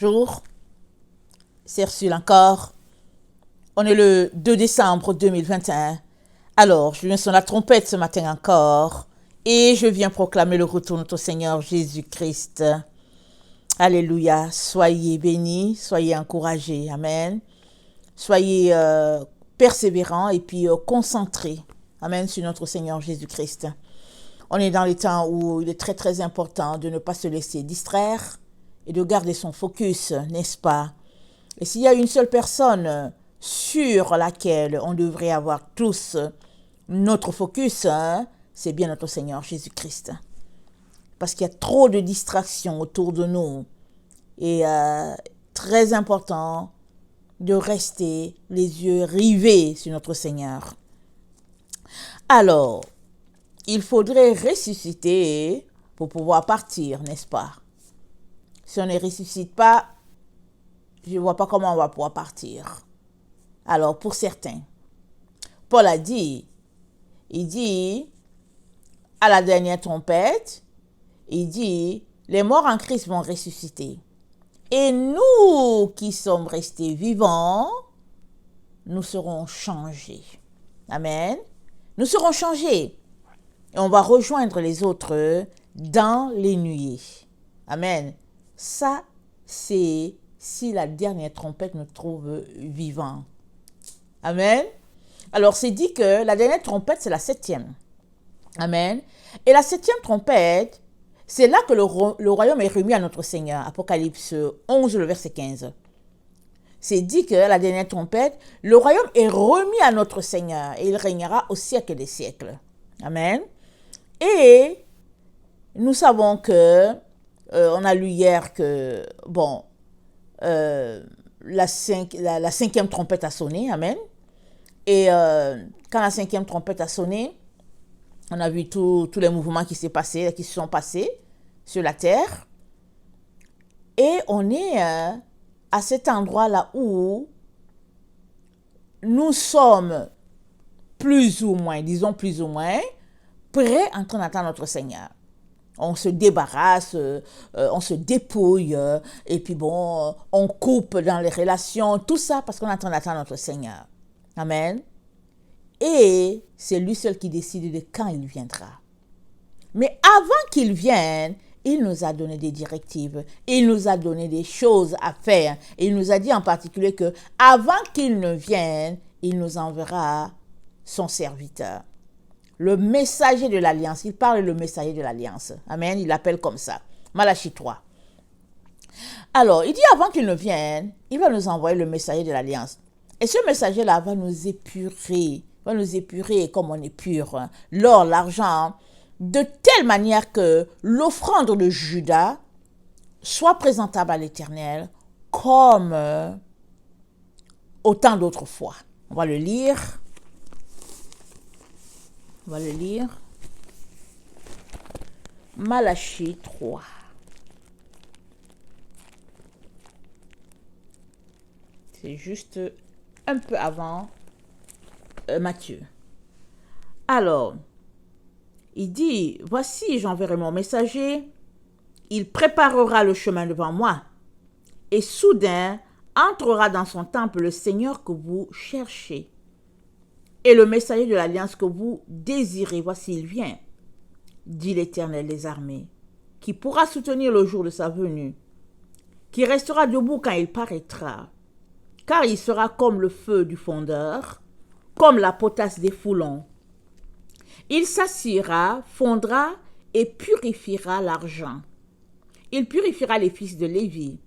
Bonjour, c'est Ursule encore. On est le 2 décembre 2021. Alors, je viens sur la trompette ce matin encore et je viens proclamer le retour de notre Seigneur Jésus-Christ. Alléluia. Soyez bénis, soyez encouragés. Amen. Soyez persévérants et puis concentrés. Amen, sur notre Seigneur Jésus-Christ. On est dans les temps où il est très très important de ne pas se laisser distraire et de garder son focus, n'est-ce pas? Et s'il y a une seule personne sur laquelle on devrait avoir tous notre focus, c'est bien notre Seigneur Jésus-Christ. Parce qu'il y a trop de distractions autour de nous. Et très important de rester les yeux rivés sur notre Seigneur. Alors, il faudrait ressusciter pour pouvoir partir, n'est-ce pas? Si on ne ressuscite pas, je ne vois pas comment on va pouvoir partir. Alors, pour certains, Paul a dit, il dit, à la dernière trompette, il dit, les morts en Christ vont ressusciter. Et nous qui sommes restés vivants, nous serons changés. Amen. Nous serons changés. Et on va rejoindre les autres dans les nuées. Amen. Ça, c'est si la dernière trompette nous trouve vivants. Amen. Alors, c'est dit que la dernière trompette, c'est la 7e. Amen. Et la 7e trompette, c'est là que le royaume est remis à notre Seigneur. Apocalypse 11, le verset 15. C'est dit que la dernière trompette, le royaume est remis à notre Seigneur et il régnera au siècle des siècles. Amen. Et nous savons que, on a lu hier que, la 5e trompette a sonné. Amen. Et quand la 5e trompette a sonné, on a vu tous les mouvements qui se sont passés sur la terre. Et on est à cet endroit-là où nous sommes plus ou moins, prêts en train d'attendre notre Seigneur. On se débarrasse, on se dépouille, et puis on coupe dans les relations, tout ça parce qu'on est en train d'attendre notre Seigneur. Amen. Et c'est lui seul qui décide de quand il viendra. Mais avant qu'il vienne, il nous a donné des directives, il nous a donné des choses à faire. Et il nous a dit en particulier que avant qu'il ne vienne, il nous enverra son serviteur. Le messager de l'alliance, il parle le messager de l'alliance. Amen, il l'appelle comme ça. Malachie 3. Alors, il dit avant qu'il ne vienne, il va nous envoyer le messager de l'alliance. Et ce messager-là va nous épurer comme on est pur. L'or, l'argent, de telle manière que l'offrande de Judas soit présentable à l'Éternel comme autant d'autres fois. On va le lire. Malachie 3. C'est juste un peu avant Matthieu. Alors, il dit, voici, j'enverrai mon messager, il préparera le chemin devant moi, et soudain entrera dans son temple le Seigneur que vous cherchez, et le messager de l'alliance que vous désirez, voici, il vient, dit l'Éternel des armées, qui pourra soutenir le jour de sa venue, qui restera debout quand il paraîtra, car il sera comme le feu du fondeur, comme la potasse des foulons. Il s'assiera, fondra et purifiera l'argent. Il purifiera les fils de Lévi.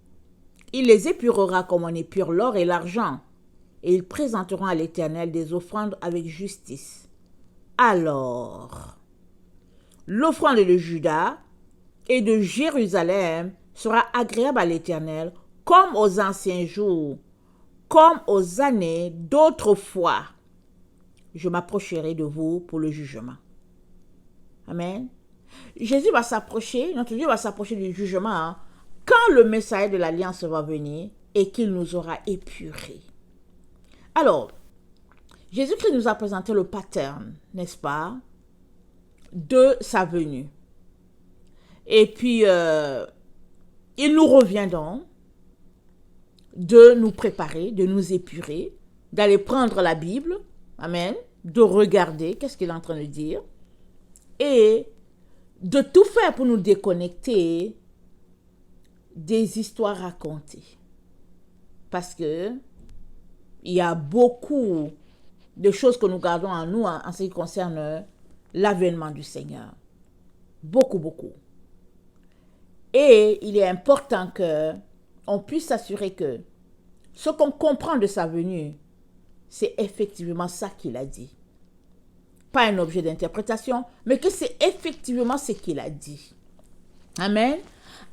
Il les épurera comme on épure l'or et l'argent. Et ils présenteront à l'Éternel des offrandes avec justice. Alors, l'offrande de Juda et de Jérusalem sera agréable à l'Éternel comme aux anciens jours, comme aux années d'autrefois. Je m'approcherai de vous pour le jugement. Amen. Jésus va s'approcher, notre Dieu va s'approcher du jugement quand le messager de l'alliance va venir et qu'il nous aura épurés. Alors, Jésus-Christ nous a présenté le pattern, n'est-ce pas, de sa venue. Et puis, il nous revient donc de nous préparer, de nous épurer, d'aller prendre la Bible, amen, de regarder qu'est-ce qu'il est en train de dire et de tout faire pour nous déconnecter des histoires racontées. Parce que il y a beaucoup de choses que nous gardons en nous en ce qui concerne l'avènement du Seigneur. Beaucoup, beaucoup. Et il est important qu'on puisse s'assurer que ce qu'on comprend de sa venue, c'est effectivement ça qu'il a dit. Pas un objet d'interprétation, mais que c'est effectivement ce qu'il a dit. Amen.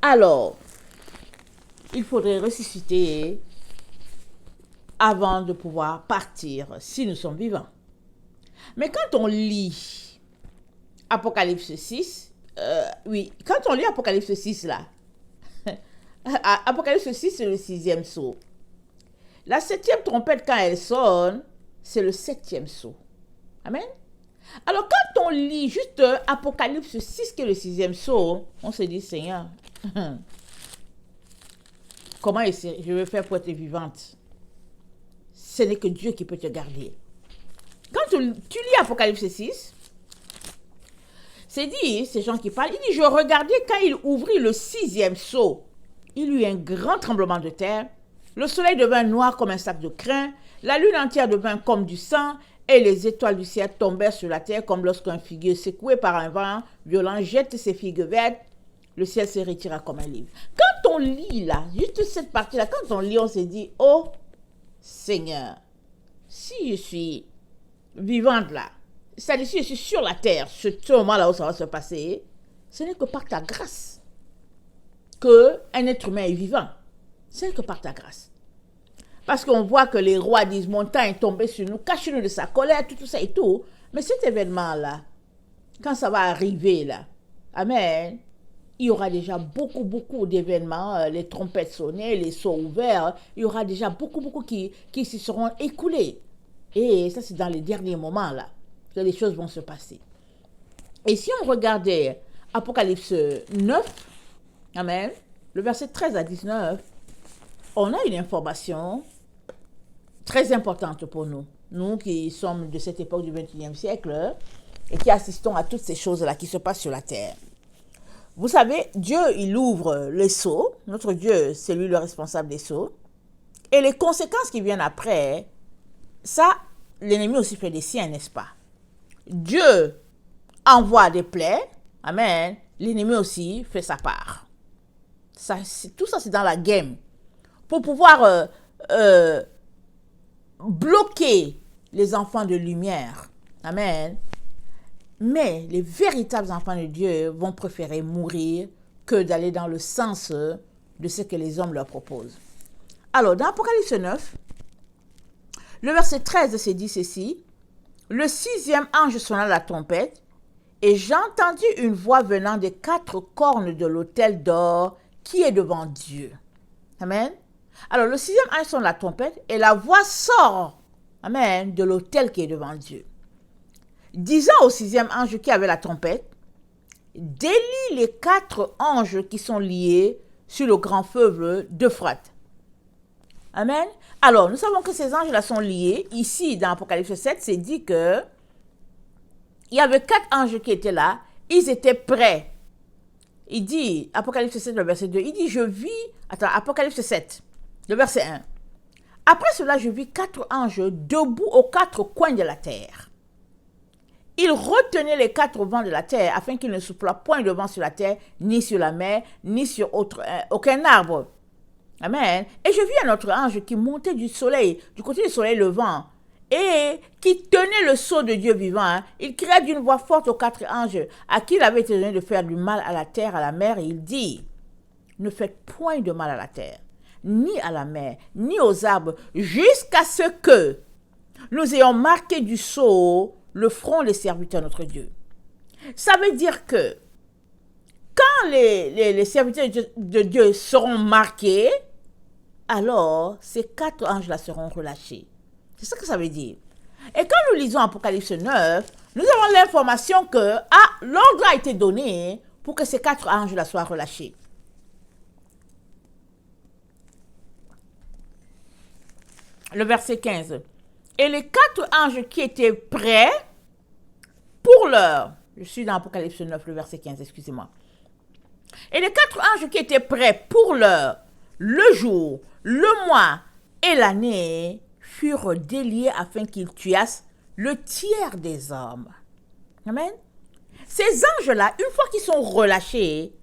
Alors, il faudrait ressusciter avant de pouvoir partir si nous sommes vivants. Mais quand on lit Apocalypse 6, quand on lit Apocalypse 6 là, Apocalypse 6 c'est le 6e sceau. La 7e trompette quand elle sonne, c'est le 7e sceau. Amen. Alors quand on lit juste Apocalypse 6 qui est le 6e sceau, on se dit Seigneur, comment je vais faire pour être vivante? Ce n'est que Dieu qui peut te garder. Quand tu lis Apocalypse 6, c'est dit, ces gens qui parlent, il dit, je regardais quand il ouvrit le 6e sceau. Il y eut un grand tremblement de terre. Le soleil devint noir comme un sac de crin. La lune entière devint comme du sang. Et les étoiles du ciel tombèrent sur la terre comme lorsqu'un figuier secoué par un vent violent jette ses figues vertes. Le ciel se retira comme un livre. Quand on lit là, juste cette partie-là, quand on lit, on se dit, oh Seigneur, si je suis vivante là, c'est-à-dire si je suis sur la terre, ce moment-là où ça va se passer, ce n'est que par ta grâce qu'un être humain est vivant. Ce n'est que par ta grâce. Parce qu'on voit que les rois disent, mon temps est tombé sur nous, cache-nous de sa colère, tout ça et tout. Mais cet événement-là, quand ça va arriver là, amen, il y aura déjà beaucoup d'événements, les trompettes sonnées, les sceaux ouverts, il y aura déjà beaucoup qui se seront écoulés. Et ça, c'est dans les derniers moments là que les choses vont se passer. Et si on regardait Apocalypse 9, amen, le verset 13 à 19, on a une information très importante pour nous. Nous qui sommes de cette époque du XXIe siècle et qui assistons à toutes ces choses-là qui se passent sur la terre. Vous savez, Dieu, il ouvre les sceaux. Notre Dieu, c'est lui le responsable des sceaux. Et les conséquences qui viennent après, ça, l'ennemi aussi fait des siens, n'est-ce pas? Dieu envoie des plaies. Amen. L'ennemi aussi fait sa part. Tout ça, c'est dans la game. Pour pouvoir bloquer les enfants de lumière. Amen. Mais les véritables enfants de Dieu vont préférer mourir que d'aller dans le sens de ce que les hommes leur proposent. Alors, dans Apocalypse 9, le verset 13 se dit ceci. Le 6e ange sonna la trompette et j'entendis une voix venant des 4 cornes de l'autel d'or qui est devant Dieu. Amen. Alors, le 6e ange sonne la trompette et la voix sort, amen, de l'autel qui est devant Dieu. Disant au 6e ange qui avait la trompette, délie les 4 anges qui sont liés sur le grand fleuve d'Euphrate. Amen. Alors, nous savons que ces anges-là sont liés. Ici, dans Apocalypse 7, c'est dit que il y avait 4 anges qui étaient là. Ils étaient prêts. Il dit, Apocalypse 7, le verset 2, il dit, Apocalypse 7, le verset 1. Après cela, je vis 4 anges debout aux 4 coins de la terre. Ils retenaient les 4 vents de la terre afin qu'il ne soufflât point de vent sur la terre, ni sur la mer, ni sur aucun arbre. Amen. Et je vis un autre ange qui montait du soleil, du côté du soleil levant, et qui tenait le sceau de Dieu vivant. Il cria d'une voix forte aux 4 anges à qui il avait été donné de faire du mal à la terre, à la mer, et il dit, ne faites point de mal à la terre, ni à la mer, ni aux arbres, jusqu'à ce que nous ayons marqué du sceau le front des serviteurs de notre Dieu. Ça veut dire que quand les serviteurs de Dieu seront marqués, alors ces 4 anges-là seront relâchés. C'est ça que ça veut dire. Et quand nous lisons Apocalypse 9, nous avons l'information que l'ordre a été donné pour que ces 4 anges-là soient relâchés. le verset 15. Et les 4 anges qui étaient prêts pour l'heure, je suis dans Apocalypse 9, le verset 15, excusez-moi. Et les 4 anges qui étaient prêts pour l'heure, le jour, le mois et l'année furent déliés afin qu'ils tuassent le tiers des hommes. Amen. Ces anges-là, une fois qu'ils sont relâchés,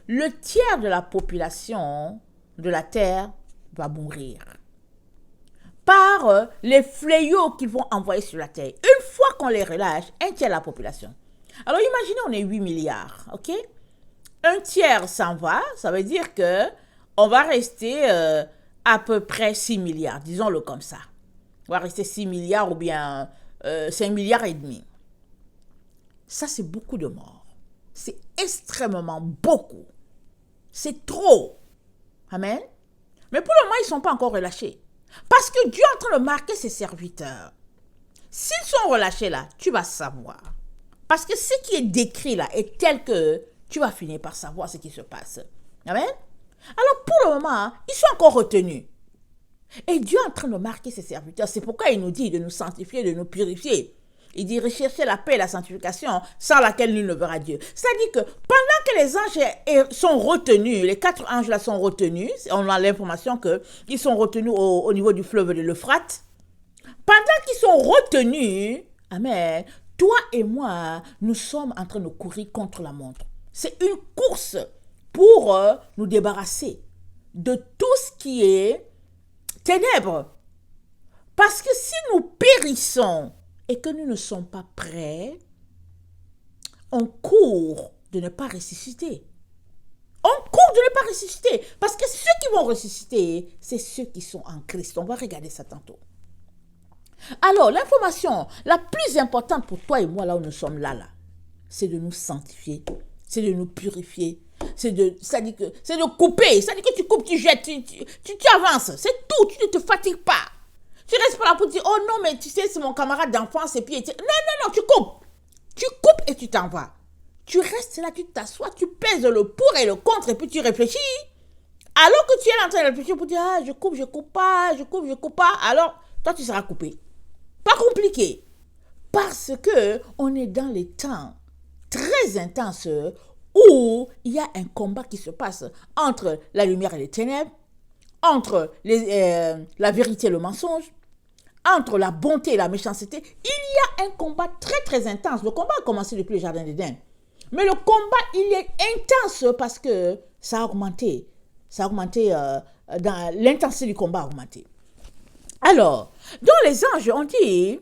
le tiers de la population de la terre va mourir par les fléaux qu'ils vont envoyer sur la terre. Une fois qu'on les relâche, un tiers de la population. Alors imaginez, on est 8 milliards, ok? Un tiers s'en va, ça veut dire que on va rester à peu près 6 milliards, disons-le comme ça. On va rester 6 milliards ou bien 5 milliards et demi. Ça, c'est beaucoup de morts. C'est extrêmement beaucoup. C'est trop. Amen. Mais pour le moment, ils ne sont pas encore relâchés. Parce que Dieu est en train de marquer ses serviteurs. S'ils sont relâchés là, tu vas savoir. Parce que ce qui est décrit là est tel que tu vas finir par savoir ce qui se passe. Amen. Alors pour le moment, ils sont encore retenus. Et Dieu est en train de marquer ses serviteurs. C'est pourquoi il nous dit de nous sanctifier, de nous purifier. Il dit rechercher la paix et la sanctification sans laquelle nul ne verra Dieu. C'est-à-dire que pendant que les anges sont retenus, les 4 anges là sont retenus, on a l'information qu'ils sont retenus au niveau du fleuve de l'Euphrate. Pendant qu'ils sont retenus, amen, toi et moi, nous sommes en train de courir contre la montre. C'est une course pour nous débarrasser de tout ce qui est ténèbres. Parce que si nous périssons et que nous ne sommes pas prêts, on court de ne pas ressusciter. On court de ne pas ressusciter. Parce que ceux qui vont ressusciter, c'est ceux qui sont en Christ. On va regarder ça tantôt. Alors, l'information la plus importante pour toi et moi, là où nous sommes là, c'est de nous sanctifier, c'est de nous purifier, c'est de couper. C'est-à-dire que tu coupes, tu jettes, tu avances. C'est tout, tu ne te fatigues pas. Tu restes pas là pour dire, oh non, mais tu sais, c'est mon camarade d'enfance et puis... Non, tu coupes. Tu coupes et tu t'en vas. Tu restes là, tu t'assois, tu pèses le pour et le contre et puis tu réfléchis. Alors que tu es en train de réfléchir pour dire, je coupe pas, alors toi tu seras coupé. Pas compliqué. Parce que on est dans les temps très intenses où il y a un combat qui se passe entre la lumière et les ténèbres, entre la vérité et le mensonge, entre la bonté et la méchanceté. Il y a un combat très très intense. Le combat a commencé depuis le jardin d'Éden. Mais le combat, il est intense parce que ça a augmenté. L'intensité du combat a augmenté. Alors, dans les anges, on dit,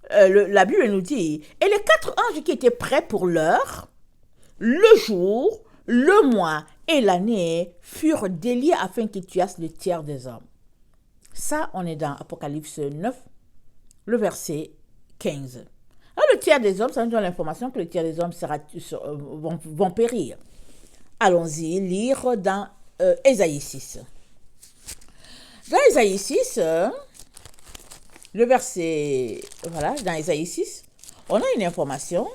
la Bible nous dit, et les 4 anges qui étaient prêts pour l'heure, le jour, le mois et l'année furent déliés afin qu'ils tuassent le tiers des hommes. Ça, on est dans Apocalypse 9, le verset 15. Alors, le tiers des hommes, ça nous donne l'information que le tiers des hommes vont périr. Allons-y, lire dans Ésaïe 6. Dans Ésaïe 6, le verset, voilà, dans Ésaïe 6, on a une information.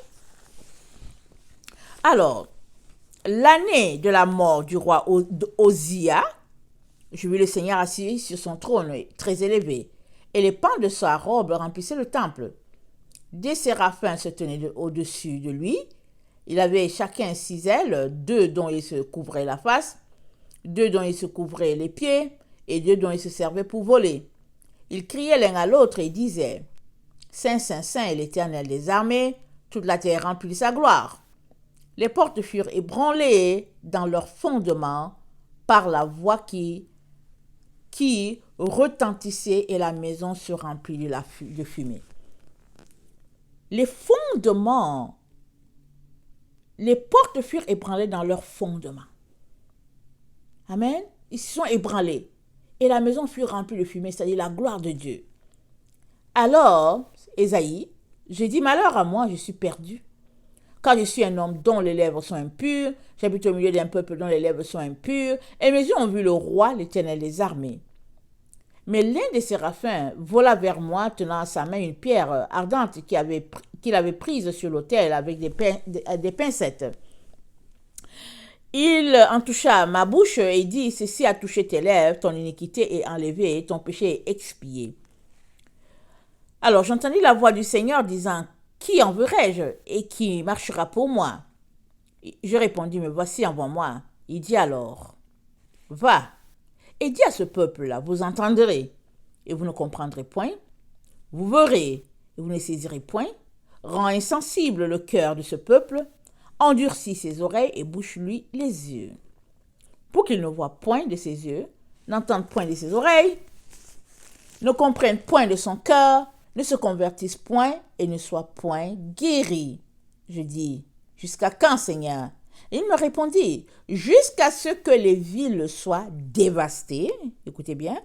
Alors, l'année de la mort du roi Osia, je vis le Seigneur assis sur son trône très élevé, et les pans de sa robe remplissaient le temple. Des séraphins se tenaient au-dessus de lui. Il avait chacun 6 ailes, 2 dont il se couvrait la face, 2 dont il se couvrait les pieds, et 2 dont il se servait pour voler. Ils criaient l'un à l'autre et disaient, Saint, Saint, Saint est l'Éternel des armées, toute la terre remplit de sa gloire. Les portes furent ébranlées dans leurs fondements par la voix qui retentissait et la maison se remplit de fumée. Les fondements, les portes furent ébranlées dans leurs fondements. Amen. Ils se sont ébranlés. Et la maison fut remplie de fumée, c'est-à-dire la gloire de Dieu. Alors, Ésaïe, j'ai dit, malheur à moi, je suis perdu. Car je suis un homme dont les lèvres sont impures, j'habite au milieu d'un peuple dont les lèvres sont impures, et mes yeux ont vu le roi, l'Éternel des armées. Mais l'un des séraphins vola vers moi, tenant à sa main une pierre ardente qu'il avait prise sur l'autel avec des pincettes. Il en toucha ma bouche et dit, ceci a touché tes lèvres, ton iniquité est enlevée, ton péché est expié. Alors j'entendis la voix du Seigneur disant, qui enverrai-je et qui marchera pour moi? Je répondis, mais voici, envoie-moi. Il dit alors, va et dis à ce peuple-là, vous entendrez et vous ne comprendrez point, vous verrez et vous ne saisirez point, rends insensible le cœur de ce peuple, endurcis ses oreilles et bouche-lui les yeux, pour qu'il ne voie point de ses yeux, n'entende point de ses oreilles, ne comprenne point de son cœur, ne se convertisse point et ne soit point guéri. Je dis, jusqu'à quand, Seigneur? Il me répondit, jusqu'à ce que les villes soient dévastées, écoutez bien,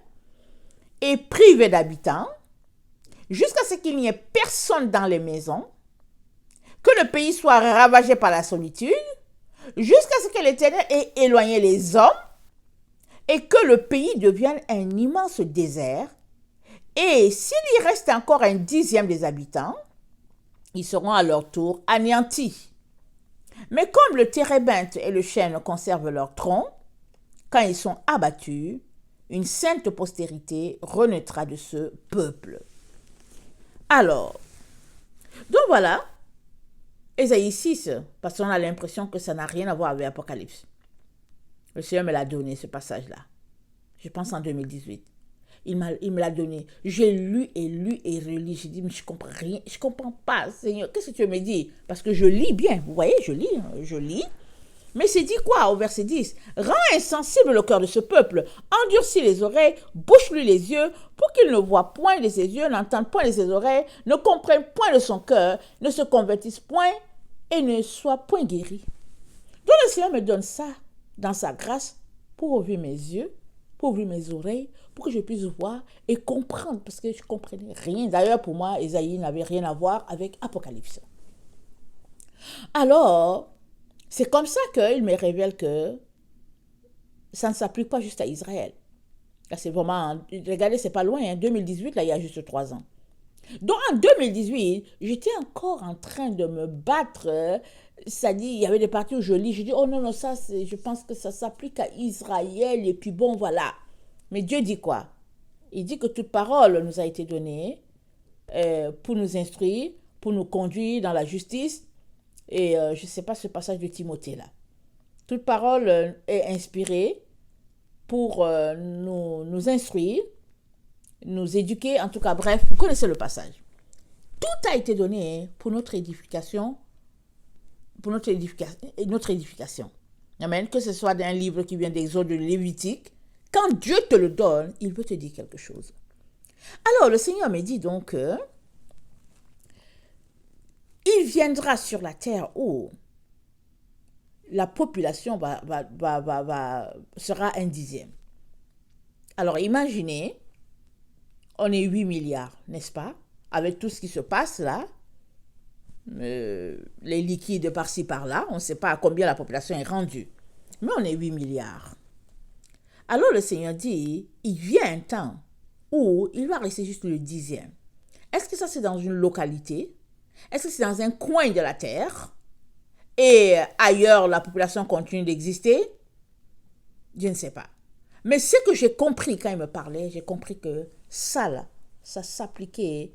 et privées d'habitants, jusqu'à ce qu'il n'y ait personne dans les maisons, que le pays soit ravagé par la solitude, jusqu'à ce que l'Éternel ait éloigné les hommes, et que le pays devienne un immense désert, et s'il y reste encore un dixième des habitants, ils seront à leur tour anéantis. Mais comme le térébinthe et le chêne conservent leur tronc, quand ils sont abattus, une sainte postérité renaîtra de ce peuple. Alors, donc voilà, Ésaïe 6, parce qu'on a l'impression que ça n'a rien à voir avec Apocalypse. Le Seigneur me l'a donné, ce passage-là. Je pense en 2018. Il me l'a donné. J'ai lu et relu. J'ai dit, mais je comprends rien. Je comprends pas, Seigneur. Qu'est-ce que tu me dis? Parce que je lis bien. Vous voyez, je lis. Mais c'est dit quoi au verset 10? Rends insensible le cœur de ce peuple, endurcis les oreilles, bouche-lui les yeux, pour qu'il ne voie point de ses yeux, n'entende point de ses oreilles, ne comprenne point de son cœur, ne se convertisse point et ne soit point guéri. Donc le Seigneur me donne ça dans sa grâce pour ouvrir mes yeux, pour ouvrir mes oreilles, pour que je puisse voir et comprendre, parce que je ne comprenais rien. D'ailleurs, pour moi, Ésaïe n'avait rien à voir avec Apocalypse. Alors, c'est comme ça qu'il me révèle que ça ne s'applique pas juste à Israël. Là, c'est vraiment, regardez, c'est pas loin, hein, 2018, là, il y a juste 3 ans. Donc, en 2018, j'étais encore en train de me battre. C'est-à-dire, il y avait des parties où je lis, je dis, oh non, ça, je pense que ça s'applique à Israël, et puis bon, voilà. Mais Dieu dit quoi? Il dit que toute parole nous a été donnée pour nous instruire, pour nous conduire dans la justice. Et je ne sais pas ce passage de Timothée là. Toute parole est inspirée pour nous instruire, nous éduquer, en tout cas, bref, vous connaissez le passage. Tout a été donné pour notre édification, notre édification. Amen. Que ce soit d'un livre qui vient d'Exode, de Lévitique, quand Dieu te le donne, il veut te dire quelque chose. Alors, le Seigneur me dit donc, il viendra sur la terre où la population sera un dixième. Alors, imaginez, on est 8 milliards, n'est-ce pas? Avec tout ce qui se passe là, les liquides par-ci par-là, on ne sait pas à combien la population est rendue. Mais on est 8 milliards. Alors le Seigneur dit, il vient un temps où il va rester juste le dixième. Est-ce que ça c'est dans une localité? Est-ce que c'est dans un coin de la terre? Et ailleurs, la population continue d'exister? Je ne sais pas. Mais ce que j'ai compris quand il me parlait, j'ai compris que ça là, ça s'appliquait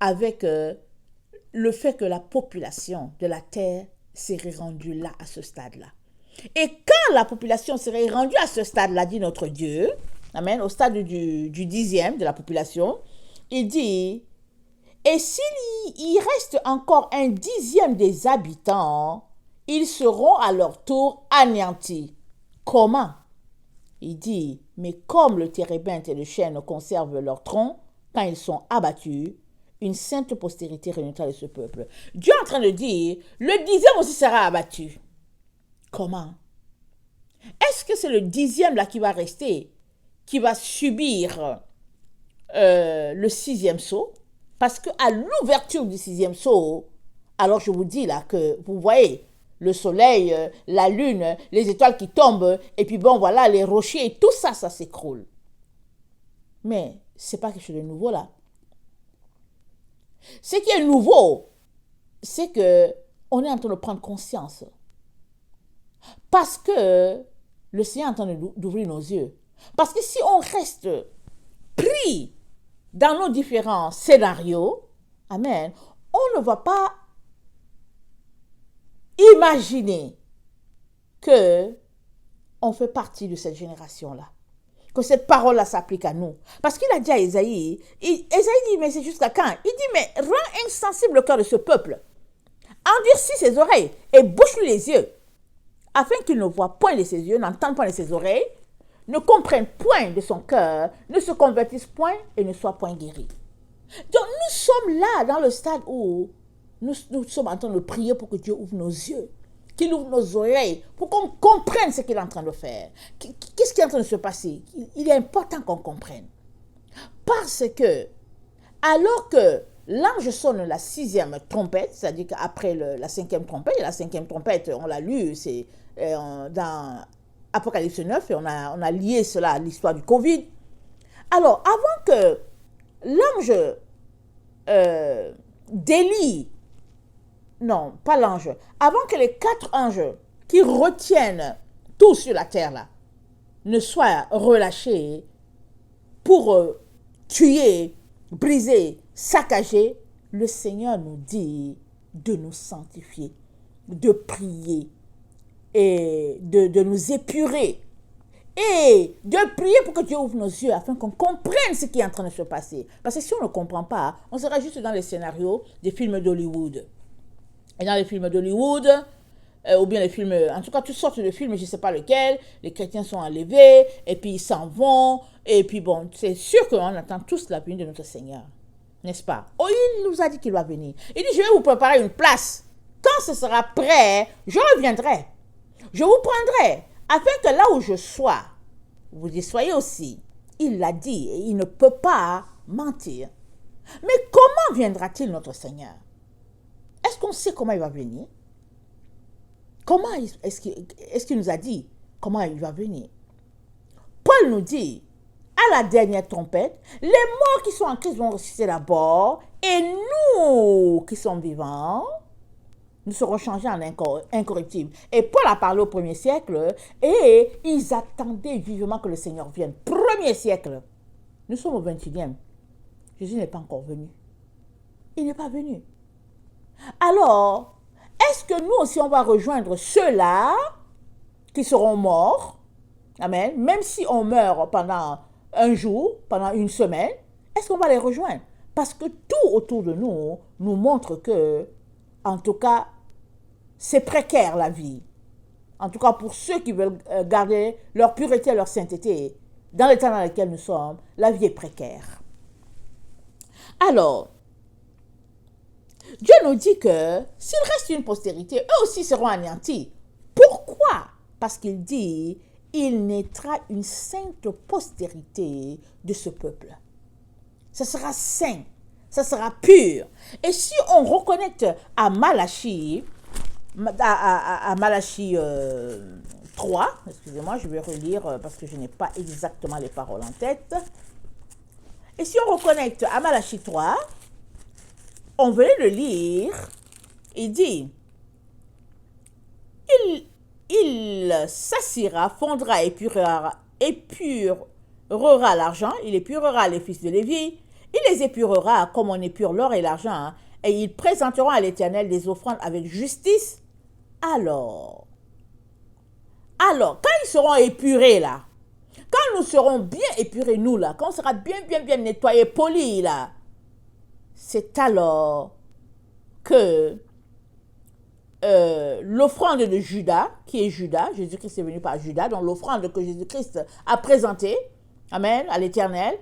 avec le fait que la population de la terre serait rendue là, à ce stade-là. Et quand la population serait rendue à ce stade-là, dit notre Dieu, amen, au stade du dixième de la population, il dit, et s'il y reste encore un dixième des habitants, ils seront à leur tour anéantis. Comment? Il dit, mais comme le térébinthe et le chêne conservent leur tronc, quand ils sont abattus, une sainte postérité renaîtra de ce peuple. Dieu est en train de dire, le dixième aussi sera abattu. Comment? Est-ce que c'est le dixième là qui va rester, qui va subir le sixième saut? Parce qu'à l'ouverture du sixième saut, alors je vous dis là que vous voyez le soleil, la lune, les étoiles qui tombent, et puis bon voilà, les rochers, tout ça, ça s'écroule. Mais c'est pas quelque chose de nouveau là. Ce qui est nouveau, c'est que on est en train de prendre conscience Parce que le Seigneur est en train d'ouvrir nos yeux. Parce que si on reste pris dans nos différents scénarios, amen, on ne va pas imaginer que on fait partie de cette génération-là. Que cette parole-là s'applique à nous. Parce qu'il a dit à Ésaïe, Ésaïe dit, mais c'est jusqu'à quand? Il dit, mais rends insensible le cœur de ce peuple. Endurcis ses oreilles et bouche-lui les yeux, afin qu'il ne voie point de ses yeux, n'entende point de ses oreilles, ne comprenne point de son cœur, ne se convertisse point et ne soit point guéri. Donc nous sommes là dans le stade où nous sommes en train de prier pour que Dieu ouvre nos yeux, qu'il ouvre nos oreilles, pour qu'on comprenne ce qu'il est en train de faire. Qu'est-ce qui est en train de se passer? Il est important qu'on comprenne. Parce que, alors que l'ange sonne la 6e trompette, c'est-à-dire qu'après la 5e trompette, et la 5e trompette, on l'a lu, c'est dans Apocalypse 9, et on a lié cela à l'histoire du Covid. Alors, avant que l'ange d'Élie, non, pas l'ange, avant que les 4 anges qui retiennent tout sur la terre là, ne soient relâchés pour tuer, briser, saccager, le Seigneur nous dit de nous sanctifier, de prier et de nous épurer et de prier pour que Dieu ouvre nos yeux afin qu'on comprenne ce qui est en train de se passer. Parce que si on ne comprend pas, on sera juste dans les scénarios des films d'Hollywood. Et dans les films d'Hollywood, ou bien les films, en tout cas toutes sortes de films, je ne sais pas lequel, les chrétiens sont enlevés, et puis ils s'en vont, et puis bon, c'est sûr qu'on attend tous la venue de notre Seigneur, n'est-ce pas? Oh, il nous a dit qu'il va venir. Il dit, je vais vous préparer une place. Quand ce sera prêt, je reviendrai. Je vous prendrai, afin que là où je sois, vous y soyez aussi. Il l'a dit, et il ne peut pas mentir. Mais comment viendra-t-il notre Seigneur? Est-ce qu'on sait comment il va venir? Comment est-ce qu'il nous a dit comment il va venir? Paul nous dit, à la dernière trompette, les morts qui sont en Christ vont ressusciter d'abord, et nous qui sommes vivants, nous serons changés en incorruptibles. Et Paul a parlé au 1er siècle, et ils attendaient vivement que le Seigneur vienne. 1er siècle. Nous sommes au 21e. Jésus n'est pas encore venu. Il n'est pas venu. Alors, est-ce que nous aussi on va rejoindre ceux-là qui seront morts? Amen. Même si on meurt pendant un jour, pendant une semaine, est-ce qu'on va les rejoindre? Parce que tout autour de nous nous montre que, en tout cas, c'est précaire la vie. En tout cas, pour ceux qui veulent garder leur pureté et leur sainteté, dans l'état dans lequel nous sommes, la vie est précaire. Alors, Dieu nous dit que s'il reste une postérité, eux aussi seront anéantis. Pourquoi? Parce qu'il dit, il naîtra une sainte postérité de ce peuple. Ça sera saint, ça sera pur. Et si on reconnecte à Malachie, à Malachie 3, excusez-moi, je vais relire parce que je n'ai pas exactement les paroles en tête. Et si on reconnecte à Malachie 3, on venait de lire, il dit, il s'assira, fondra, épurera l'argent, il épurera les fils de Lévi, il les épurera comme on épure l'or et l'argent, et ils présenteront à l'Éternel des offrandes avec justice. Alors, quand ils seront épurés là, quand nous serons bien épurés nous là, quand on sera bien nettoyés, polis là, c'est alors que l'offrande de Judas, qui est Judas, Jésus-Christ est venu par Judas, donc l'offrande que Jésus-Christ a présentée, amen, à l'Éternel,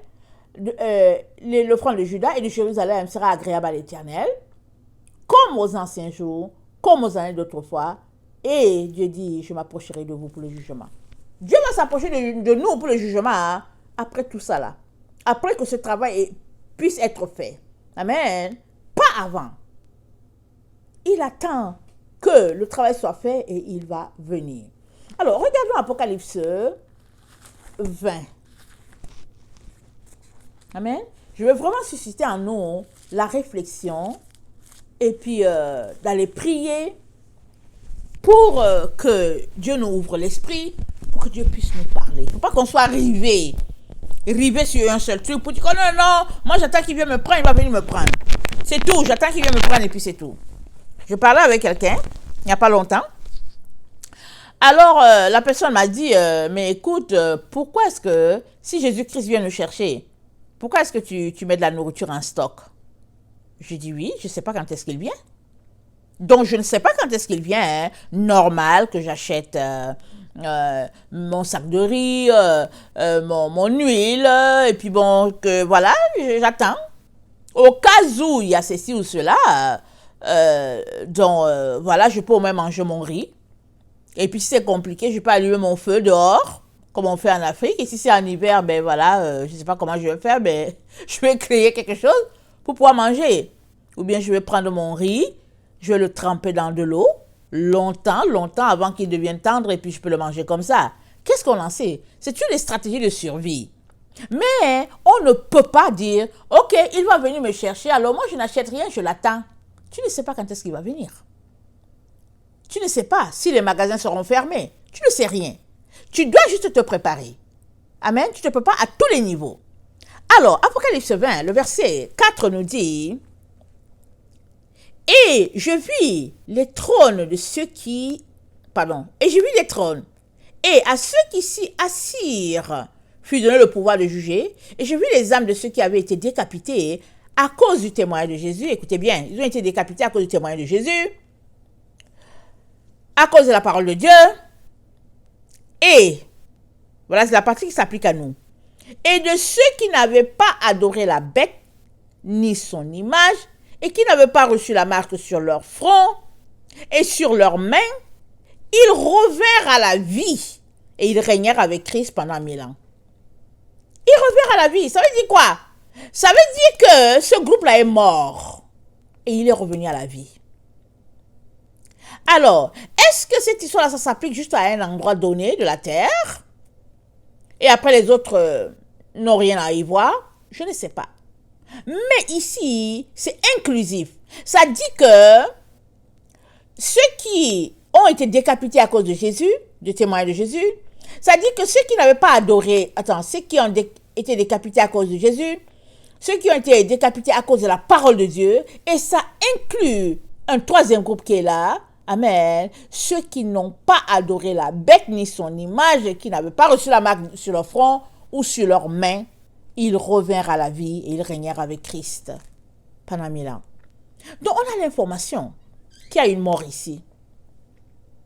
l'offrande de Judas et de Jérusalem sera agréable à l'Éternel, comme aux anciens jours, comme aux années d'autrefois, et Dieu dit, je m'approcherai de vous pour le jugement. Dieu va s'approcher de nous pour le jugement, hein, après tout ça là, après que ce travail puisse être fait. Amen. Pas avant. Il attend que le travail soit fait et il va venir. Alors, regardons Apocalypse 20. Amen. Je veux vraiment susciter en nous la réflexion et puis d'aller prier pour que Dieu nous ouvre l'esprit, pour que Dieu puisse nous parler. Il ne faut pas qu'on soit rivé sur un seul truc pour dire, oh non, non, moi j'attends qu'il vienne me prendre, il va venir me prendre. C'est tout, j'attends qu'il vienne me prendre et puis c'est tout. Je parlais avec quelqu'un, il n'y a pas longtemps. Alors, la personne m'a dit, mais écoute, pourquoi est-ce que, si Jésus-Christ vient nous chercher, pourquoi est-ce que tu mets de la nourriture en stock? J'ai dit oui, je ne sais pas quand est-ce qu'il vient. Donc, je ne sais pas quand est-ce qu'il vient. Hein. Normal que j'achète mon sac de riz, mon huile, et puis bon, que voilà, j'attends. Au cas où il y a ceci ou cela, voilà, je peux au moins manger mon riz. Et puis, si c'est compliqué, je peux allumer mon feu dehors, comme on fait en Afrique. Et si c'est en hiver, ben voilà, je ne sais pas comment je vais faire, mais je vais créer quelque chose pour pouvoir manger. Ou bien je vais prendre mon riz, je vais le tremper dans de l'eau, longtemps avant qu'il devienne tendre, et puis je peux le manger comme ça. Qu'est-ce qu'on en sait? C'est une stratégie de survie. Mais on ne peut pas dire, ok, il va venir me chercher, alors moi je n'achète rien, je l'attends. Tu ne sais pas quand est-ce qu'il va venir. Tu ne sais pas si les magasins seront fermés. Tu ne sais rien. Tu dois juste te préparer. Amen. Tu ne peux pas à tous les niveaux. Alors, Apocalypse 20, le verset 4 nous dit, et je vis les trônes de ceux qui... Et je vis les trônes. Et à ceux qui s'y assirent fut donné le pouvoir de juger. Et je vis les âmes de ceux qui avaient été décapités à cause du témoignage de Jésus. Écoutez bien, ils ont été décapités à cause du témoignage de Jésus, à cause de la parole de Dieu. Et, voilà, c'est la partie qui s'applique à nous. Et de ceux qui n'avaient pas adoré la bête, ni son image, et qui n'avaient pas reçu la marque sur leur front et sur leurs mains, ils revinrent à la vie et ils régnèrent avec Christ pendant 1000 ans. Ils revinrent à la vie. Ça veut dire quoi? Ça veut dire que ce groupe-là est mort et il est revenu à la vie. Alors, est-ce que cette histoire-là, ça s'applique juste à un endroit donné de la terre et après les autres n'ont rien à y voir? Je ne sais pas. Mais ici, c'est inclusif. Ça dit que ceux qui ont été décapités à cause de Jésus, du témoignage de Jésus, ça dit que ceux qui n'avaient pas adoré, ceux qui ont été décapités à cause de Jésus, ceux qui ont été décapités à cause de la parole de Dieu, et ça inclut un troisième groupe qui est là, amen, ceux qui n'ont pas adoré la bête ni son image, qui n'avaient pas reçu la marque sur leur front ou sur leurs mains, ils revinrent à la vie et ils régnèrent avec Christ pendant 1000 ans. Donc on a l'information qu'il y a une mort ici.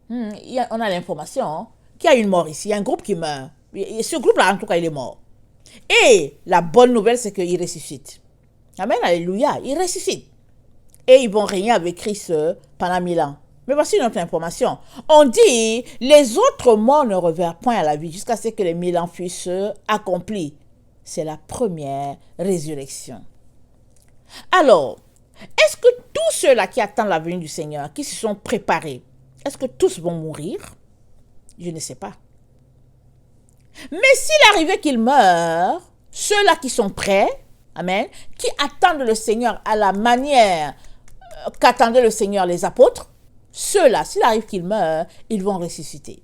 On a l'information qu'il y a une mort ici. Il y a un groupe qui meurt. Et ce groupe-là, en tout cas, il est mort. Et la bonne nouvelle, c'est qu'il ressuscite. Amen, alléluia, il ressuscite. Et ils vont régner avec Christ pendant 1000 ans. Mais voici notre information. On dit, les autres morts ne revinrent point à la vie jusqu'à ce que les 1000 ans fussent accomplis. C'est la première résurrection. Alors, est-ce que tous ceux-là qui attendent la venue du Seigneur, qui se sont préparés, est-ce que tous vont mourir? Je ne sais pas. Mais s'il arrivait qu'ils meurent, ceux-là qui sont prêts, amen, qui attendent le Seigneur à la manière qu'attendaient le Seigneur les apôtres, ceux-là, s'il arrive qu'ils meurent, ils vont ressusciter.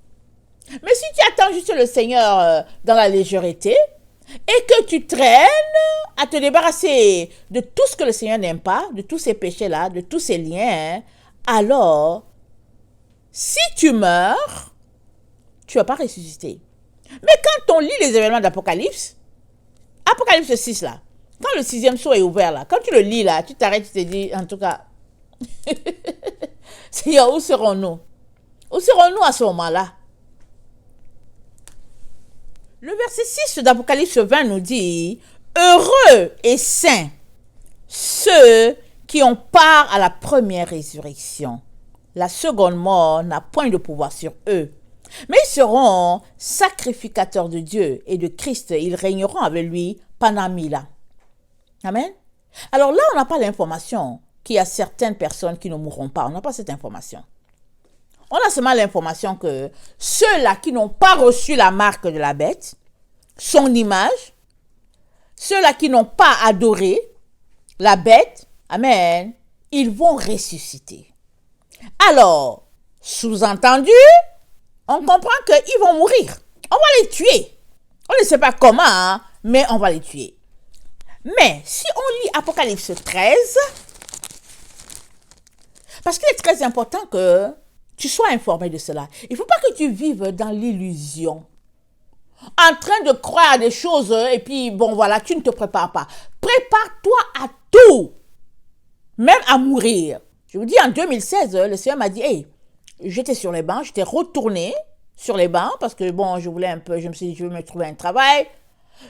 Mais si tu attends juste le Seigneur dans la légèreté, et que tu traînes à te débarrasser de tout ce que le Seigneur n'aime pas, de tous ces péchés-là, de tous ces liens, alors, si tu meurs, tu ne vas pas ressusciter. Mais quand on lit les événements d'Apocalypse, Apocalypse 6 là, quand le 6e sceau est ouvert là, quand tu le lis là, tu t'arrêtes, tu te dis, en tout cas, Seigneur, où serons-nous? Où serons-nous à ce moment-là? Le verset 6 d'Apocalypse 20 nous dit, heureux et saints ceux qui ont part à la première résurrection. La seconde mort n'a point de pouvoir sur eux. Mais ils seront sacrificateurs de Dieu et de Christ. Ils régneront avec lui pendant 1000 ans. Amen. Alors là, on n'a pas l'information qu'il y a certaines personnes qui ne mourront pas. On n'a pas cette information. On a seulement l'information que ceux-là qui n'ont pas reçu la marque de la bête, son image, ceux-là qui n'ont pas adoré la bête, amen, ils vont ressusciter. Alors, Sous-entendu, on comprend qu'ils vont mourir. On va les tuer. On ne sait pas comment, hein, mais on va les tuer. Mais si on lit Apocalypse 13, parce qu'il est très important que tu sois informé de cela. Il ne faut pas que tu vives dans l'illusion, en train de croire à des choses et puis, bon voilà, tu ne te prépares pas. Prépare-toi à tout, même à mourir. Je vous dis, en 2016, le Seigneur m'a dit, hey, j'étais sur les bancs, j'étais retourné sur les bancs parce que, bon, je me suis dit, je vais me trouver un travail.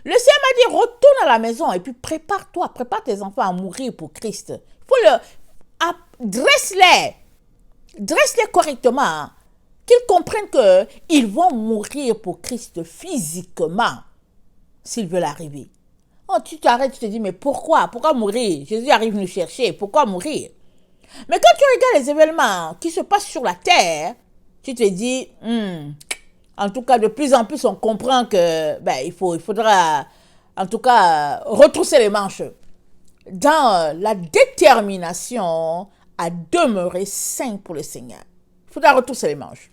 Le Seigneur m'a dit, retourne à la maison et puis prépare-toi, prépare tes enfants à mourir pour Christ. Il faut dresse-les correctement, qu'ils comprennent qu'ils vont mourir pour Christ physiquement s'ils veulent arriver. Oh, tu t'arrêtes, tu te dis, mais pourquoi mourir? Jésus arrive nous chercher, pourquoi mourir? Mais quand tu regardes les événements qui se passent sur la terre, tu te dis, en tout cas, de plus en plus, on comprend que il faudra, en tout cas, retrousser les manches dans la détermination à demeurer saint pour le Seigneur. Il faudra retrousser les manches.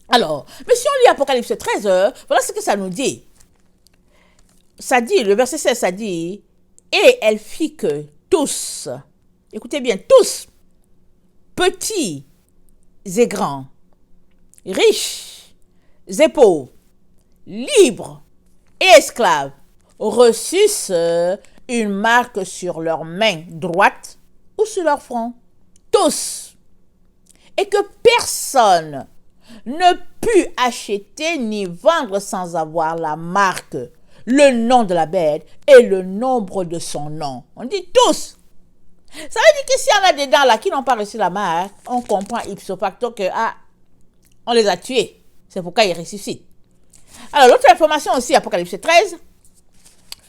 Alors, mais si on lit Apocalypse 13, voilà ce que ça nous dit. Ça dit, le verset 16, ça dit, et elle fit que tous, écoutez bien, tous, petits et grands, riches et pauvres, libres et esclaves, reçussent une marque sur leur main droite ou sur leur front. Tous. Et que personne ne put acheter ni vendre sans avoir la marque, le nom de la bête et le nombre de son nom. On dit tous. Ça veut dire que s'il y en a dedans là qui n'ont pas reçu la marque, on comprend ipso facto que on les a tués. C'est pourquoi ils ressuscitent. Alors l'autre information aussi, Apocalypse 13,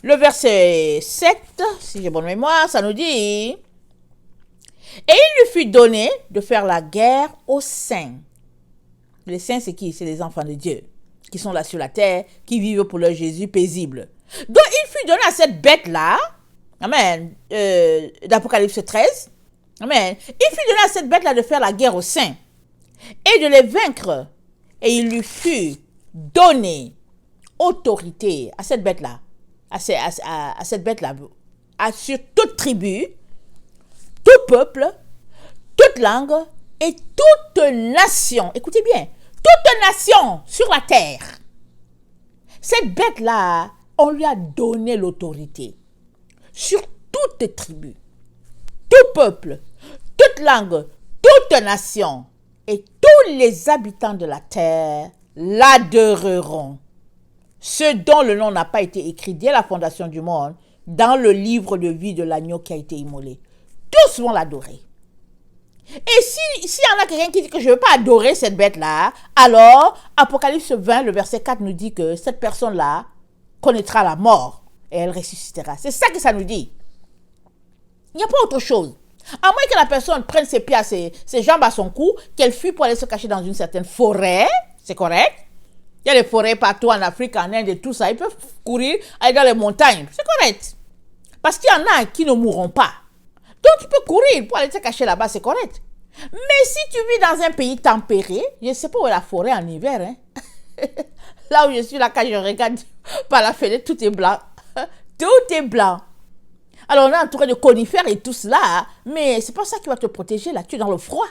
le verset 7, si j'ai bonne mémoire, ça nous dit, et il lui fut donné de faire la guerre aux saints. Les saints, c'est qui? C'est les enfants de Dieu, qui sont là sur la terre, qui vivent pour leur Jésus paisible. Donc, il fut donné à cette bête-là, amen, d'Apocalypse 13, amen, il fut donné à cette bête-là de faire la guerre aux saints et de les vaincre. Et il lui fut donné autorité à cette bête-là, à cette bête-là, sur toute tribu, tout peuple, toute langue et toute nation. Écoutez bien, toute nation sur la terre. Cette bête-là, on lui a donné l'autorité sur toute tribu, tout peuple, toute langue, toute nation et tous les habitants de la terre l'adoreront. Ceux dont le nom n'a pas été écrit dès la fondation du monde dans le livre de vie de l'agneau qui a été immolé. Tous vont l'adorer. Et s'il y en a quelqu'un qui dit que je ne veux pas adorer cette bête-là, alors Apocalypse 20, le verset 4 nous dit que cette personne-là connaîtra la mort et elle ressuscitera. C'est ça que ça nous dit. Il n'y a pas autre chose. À moins que la personne prenne ses pieds, ses jambes à son cou, qu'elle fuit pour aller se cacher dans une certaine forêt, c'est correct. Il y a des forêts partout en Afrique, en Inde et tout ça. Ils peuvent courir, aller dans les montagnes, c'est correct. Parce qu'il y en a qui ne mourront pas. Donc tu peux courir pour aller te cacher là-bas, c'est correct. Mais si tu vis dans un pays tempéré, je ne sais pas où est la forêt en hiver, hein? Là où je suis, là, quand je regarde par la fenêtre, tout est blanc. Tout est blanc. Alors on est entouré de conifères et tout cela, mais c'est pas ça qui va te protéger, là, tu es dans le froid.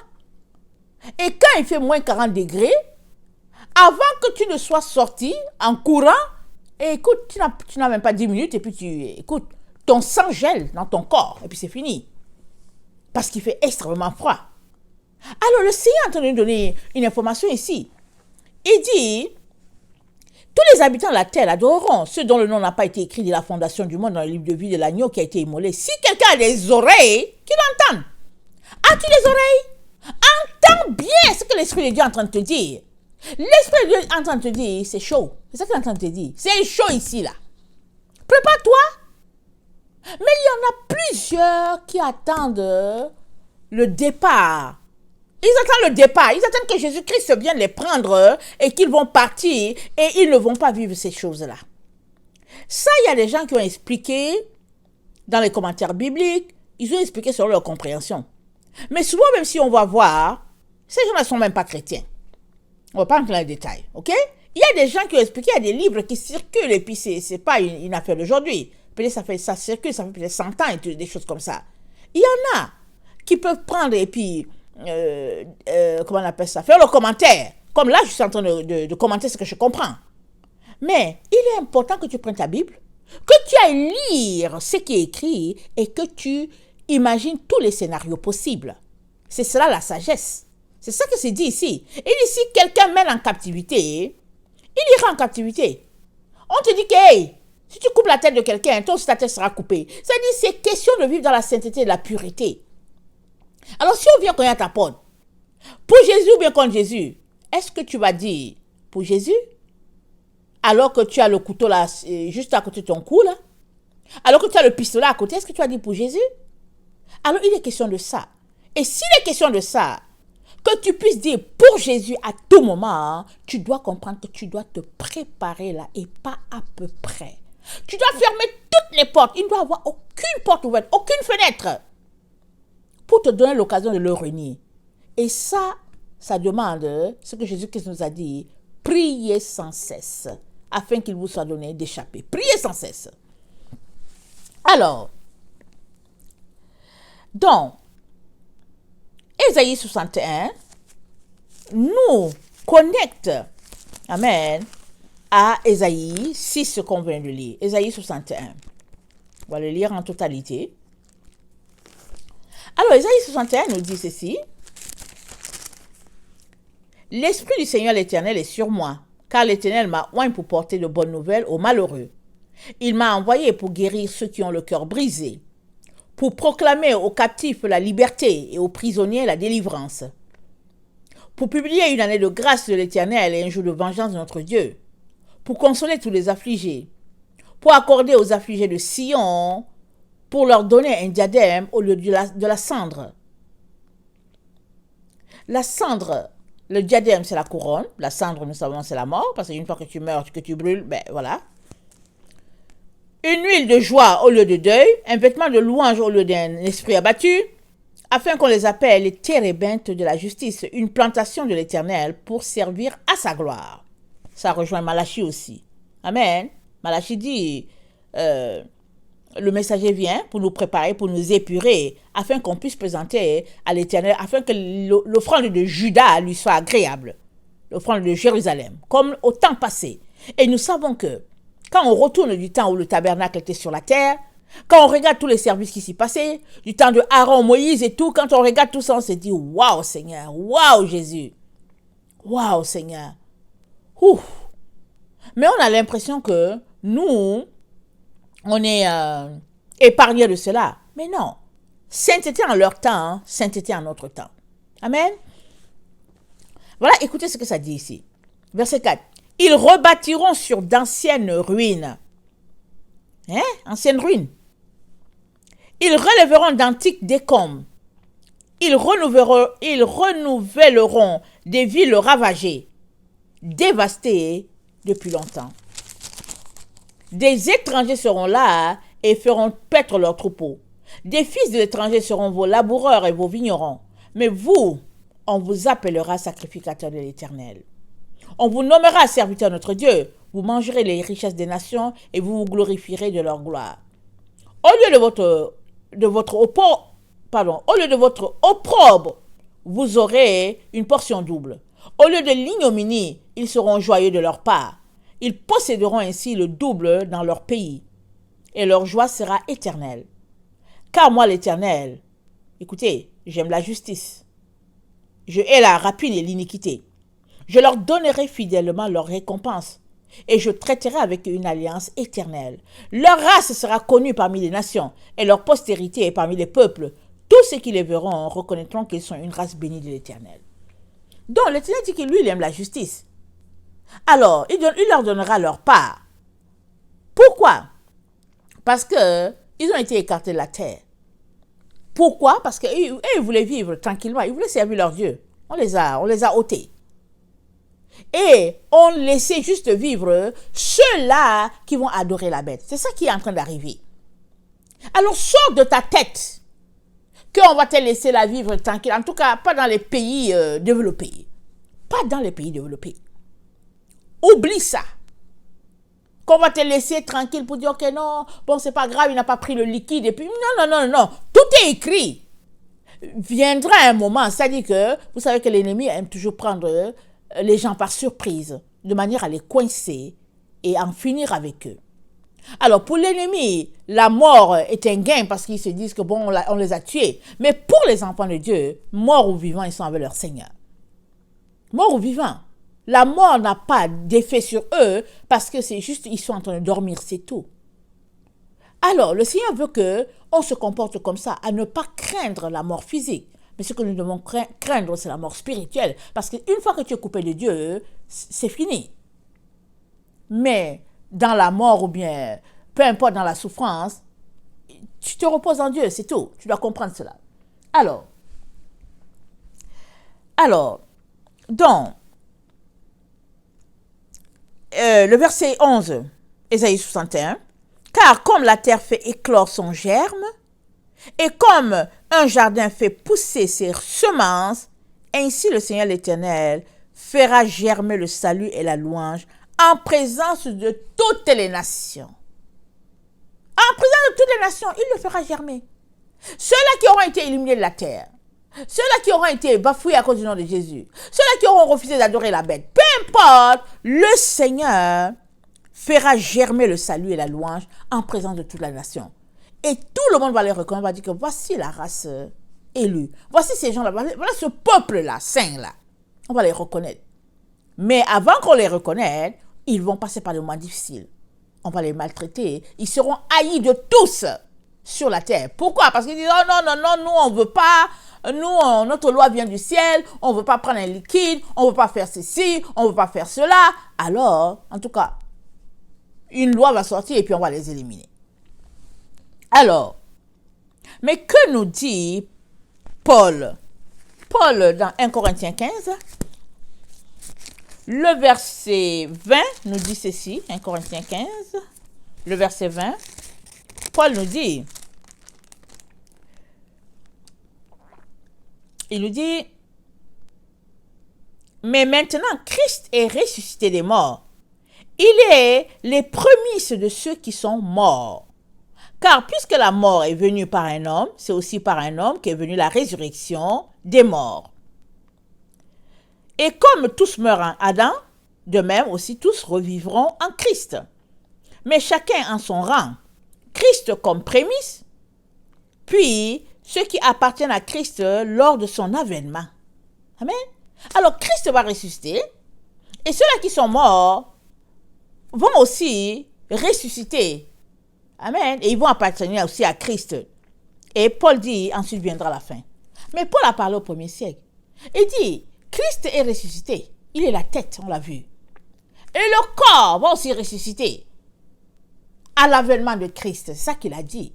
Et quand il fait moins 40 degrés, avant que tu ne sois sorti en courant, et écoute, tu n'as même pas 10 minutes, et puis écoute, ton sang gèle dans ton corps, et puis c'est fini. Parce qu'il fait extrêmement froid. Alors le Seigneur est en train de nous donner une information ici. Il dit, tous les habitants de la terre adoreront ceux dont le nom n'a pas été écrit de la fondation du monde dans le livre de vie de l'agneau qui a été immolé. Si quelqu'un a des oreilles, qu'il entende. As-tu des oreilles? Entends bien ce que l'Esprit de Dieu est en train de te dire. L'Esprit de Dieu est en train de te dire, c'est chaud. C'est ça qu'il est en train de te dire. C'est chaud ici, là. Prépare-toi. Mais il y en a plusieurs qui attendent le départ. Ils attendent le départ. Ils attendent que Jésus-Christ vienne les prendre et qu'ils vont partir et ils ne vont pas vivre ces choses-là. Ça, il y a des gens qui ont expliqué dans les commentaires bibliques. Ils ont expliqué selon leur compréhension. Mais souvent, même si on va voir, Ces gens ne sont même pas chrétiens. On ne va pas entrer dans les détails, ok? Il y a des gens qui ont expliqué, il y a des livres qui circulent, et puis c'est pas une affaire d'aujourd'hui. Peut-être ça circule, ça fait peut-être 100 ans, et des choses comme ça. Il y en a qui peuvent prendre et puis, comment on appelle ça, faire le commentaire. Comme là, je suis en train de commenter ce que je comprends. Mais il est important que tu prennes ta Bible, que tu ailles lire ce qui est écrit et que tu imagines tous les scénarios possibles. C'est cela la sagesse. C'est ça que c'est dit ici. Et ici, quelqu'un mène en captivité, il ira en captivité. On te dit que, hey, si tu coupes la tête de quelqu'un, toi aussi ta tête sera coupée. Ça dit, c'est question de vivre dans la sainteté et la pureté. Alors, si on vient cogner à ta porte, pour Jésus ou bien contre Jésus, est-ce que tu vas dire pour Jésus? Alors que tu as le couteau là, juste à côté de ton cou là? Alors que tu as le pistolet à côté, est-ce que tu vas dire pour Jésus? Alors, il est question de ça. Et s'il est question de ça, que tu puisses dire pour Jésus à tout moment, tu dois comprendre que tu dois te préparer là et pas à peu près. Tu dois fermer toutes les portes. Il ne doit y avoir aucune porte ouverte, aucune fenêtre pour te donner l'occasion de le renier. Et ça demande ce que Jésus-Christ nous a dit, priez sans cesse afin qu'il vous soit donné d'échapper. Priez sans cesse. Alors, donc, Ésaïe 61 nous connecte, amen, à Ésaïe 6, ce qu'on vient de lire. Ésaïe 61. On va le lire en totalité. Alors, Ésaïe 61 nous dit ceci. L'Esprit du Seigneur l'Éternel est sur moi, car l'Éternel m'a oint pour porter de bonnes nouvelles aux malheureux. Il m'a envoyé pour guérir ceux qui ont le cœur brisé, pour proclamer aux captifs la liberté et aux prisonniers la délivrance, pour publier une année de grâce de l'Éternel et un jour de vengeance de notre Dieu, pour consoler tous les affligés, pour accorder aux affligés de Sion, pour leur donner un diadème au lieu de la cendre. La cendre, le diadème, c'est la couronne. La cendre, nous savons, c'est la mort, parce qu'une fois que tu meurs, que tu brûles, ben voilà. Une huile de joie au lieu de deuil, un vêtement de louange au lieu d'un esprit abattu, afin qu'on les appelle les térébintes de la justice, une plantation de l'Éternel pour servir à sa gloire. Ça rejoint Malachie aussi. Amen. Malachie dit, le messager vient pour nous préparer, pour nous épurer, afin qu'on puisse présenter à l'Éternel, afin que l'offrande de Juda lui soit agréable, l'offrande de Jérusalem, comme au temps passé. Et nous savons que quand on retourne du temps où le tabernacle était sur la terre, quand on regarde tous les services qui s'y passaient, du temps de Aaron, Moïse et tout, quand on regarde tout ça, on se dit, waouh Seigneur, waouh Jésus, waouh Seigneur. Ouf. Mais on a l'impression que nous, on est épargnés de cela. Mais non. Sainteté en leur temps, sainteté en notre temps. Amen. Voilà, écoutez ce que ça dit ici. Verset 4. Ils rebâtiront sur d'anciennes ruines. Hein? Anciennes ruines. Ils relèveront d'antiques décombres. Ils renouvelleront des villes ravagées, dévastées depuis longtemps. Des étrangers seront là et feront paître leurs troupeaux. Des fils de l'étranger seront vos laboureurs et vos vignerons. Mais vous, on vous appellera sacrificateur de l'Éternel. On vous nommera serviteur de notre Dieu. Vous mangerez les richesses des nations et vous vous glorifierez de leur gloire. Au lieu de votre opprobre, vous aurez une portion double. Au lieu de l'ignominie, ils seront joyeux de leur part. Ils posséderont ainsi le double dans leur pays, et leur joie sera éternelle. Car moi, l'Éternel, écoutez, j'aime la justice. Je hais la rapine et l'iniquité. Je leur donnerai fidèlement leur récompense, et je traiterai avec eux une alliance éternelle. Leur race sera connue parmi les nations, et leur postérité parmi les peuples. Tous ceux qui les verront reconnaîtront qu'ils sont une race bénie de l'Éternel. Donc, l'Éternel dit que lui, il aime la justice. Alors, il leur donnera leur part. Pourquoi? Parce qu'ils ont été écartés de la terre. Pourquoi? Parce qu'ils voulaient vivre tranquillement. Ils voulaient servir leur Dieu. On les a ôtés. Et on laissait juste vivre ceux-là qui vont adorer la bête. C'est ça qui est en train d'arriver. Alors, sors de ta tête qu'on va te laisser la vivre tranquille. En tout cas, pas dans les pays développés. Pas dans les pays développés. Oublie ça. Qu'on va te laisser tranquille pour dire que non, bon, c'est pas grave, il n'a pas pris le liquide. Et puis, non. Tout est écrit. Viendra un moment, c'est-à-dire que vous savez que l'ennemi aime toujours prendre les gens par surprise, de manière à les coincer et en finir avec eux. Alors, pour l'ennemi, la mort est un gain parce qu'ils se disent que bon, on les a tués. Mais pour les enfants de Dieu, morts ou vivants, ils sont avec leur Seigneur. Morts ou vivants. La mort n'a pas d'effet sur eux parce que c'est juste, ils sont en train de dormir, c'est tout. Alors, le Seigneur veut qu'on se comporte comme ça, à ne pas craindre la mort physique. Mais ce que nous devons craindre, c'est la mort spirituelle. Parce qu'une fois que tu es coupé de Dieu, c'est fini. Mais dans la mort ou bien, peu importe dans la souffrance, tu te reposes en Dieu, c'est tout. Tu dois comprendre cela. Donc, le verset 11, Ésaïe 61, « Car comme la terre fait éclore son germe, et comme un jardin fait pousser ses semences, ainsi le Seigneur l'Éternel fera germer le salut et la louange en présence de toutes les nations. » En présence de toutes les nations, il le fera germer. Ceux-là qui auront été éliminés de la terre, ceux-là qui auront été bafoués à cause du nom de Jésus, ceux-là qui auront refusé d'adorer la bête, peu importe, le Seigneur fera germer le salut et la louange en présence de toute la nation. Et tout le monde va les reconnaître, va dire que voici la race élue, voici ces gens-là, voilà ce peuple-là, saint-là. On va les reconnaître. Mais avant qu'on les reconnaisse, ils vont passer par des moments difficiles. On va les maltraiter. Ils seront haïs de tous sur la terre. Pourquoi? Parce qu'ils disent, oh non, nous on ne veut pas. Nous, notre loi vient du ciel. On ne veut pas prendre un liquide. On ne veut pas faire ceci. On ne veut pas faire cela. Alors, en tout cas, une loi va sortir et puis on va les éliminer. Alors, mais que nous dit Paul? Paul, dans 1 Corinthiens 15, le verset 20 nous dit ceci, 1 Corinthiens 15, le verset 20, Paul nous dit, il nous dit, mais maintenant Christ est ressuscité des morts. Il est les prémices de ceux qui sont morts. Car puisque la mort est venue par un homme, c'est aussi par un homme qu'est venue la résurrection des morts. Et comme tous meurent en Adam, de même aussi tous revivront en Christ. Mais chacun en son rang. Christ comme prémisse, puis ceux qui appartiennent à Christ lors de son avènement. Amen. Alors Christ va ressusciter, et ceux-là qui sont morts vont aussi ressusciter. Amen. Et ils vont appartenir aussi à Christ. Et Paul dit, ensuite viendra la fin. Mais Paul a parlé au 1er siècle. Il dit, Christ est ressuscité. Il est la tête, on l'a vu. Et le corps va aussi ressusciter à l'avènement de Christ. C'est ça qu'il a dit.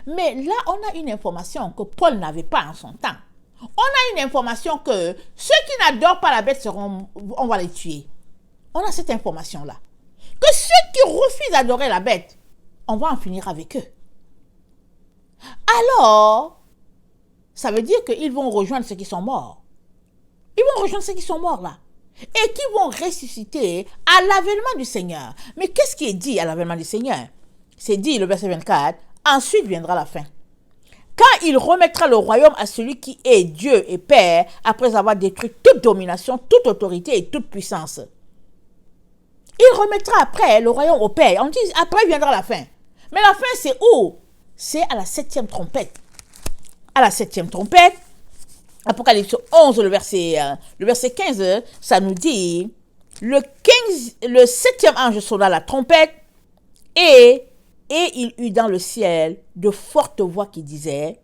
Mais là, on a une information que Paul n'avait pas en son temps. On a une information que ceux qui n'adorent pas la bête on va les tuer. On a cette information-là. Que ceux qui refusent d'adorer la bête, on va en finir avec eux. Alors, ça veut dire qu'ils vont rejoindre ceux qui sont morts. Ils vont rejoindre ceux qui sont morts là. Et qui vont ressusciter à l'avènement du Seigneur. Mais qu'est-ce qui est dit à l'avènement du Seigneur? C'est dit, le verset 24, ensuite viendra la fin. Quand il remettra le royaume à celui qui est Dieu et Père, après avoir détruit toute domination, toute autorité et toute puissance. Il remettra après le royaume au Père. On dit, après viendra la fin. Mais la fin, c'est où? C'est à la 7e trompette. À la 7e trompette, Apocalypse 11, le verset 15, ça nous dit, le 7e ange sonna la trompette, et il eut dans le ciel de fortes voix qui disaient,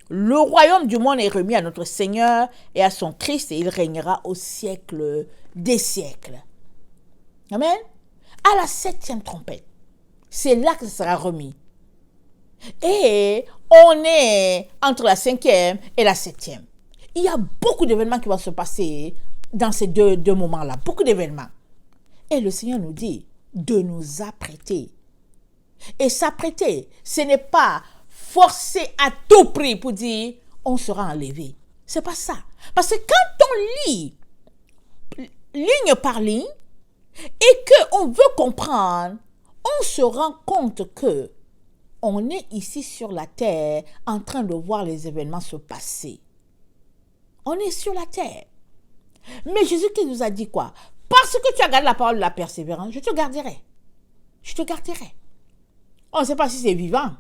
le royaume du monde est remis à notre Seigneur et à son Christ, et il régnera au siècle des siècles. Amen. À la 7e trompette, c'est là que ça sera remis. Et on est entre la 5e et la 7e. Il y a beaucoup d'événements qui vont se passer dans ces deux moments-là. Beaucoup d'événements. Et le Seigneur nous dit de nous apprêter. Et s'apprêter, ce n'est pas forcer à tout prix pour dire on sera enlevé. C'est pas ça. Parce que quand on lit ligne par ligne et qu'on veut comprendre, on se rend compte que on est ici sur la terre en train de voir les événements se passer. On est sur la terre. Mais Jésus-Christ nous a dit quoi? Parce que tu as gardé la parole de la persévérance, je te garderai. Je te garderai. On ne sait pas si c'est vivant,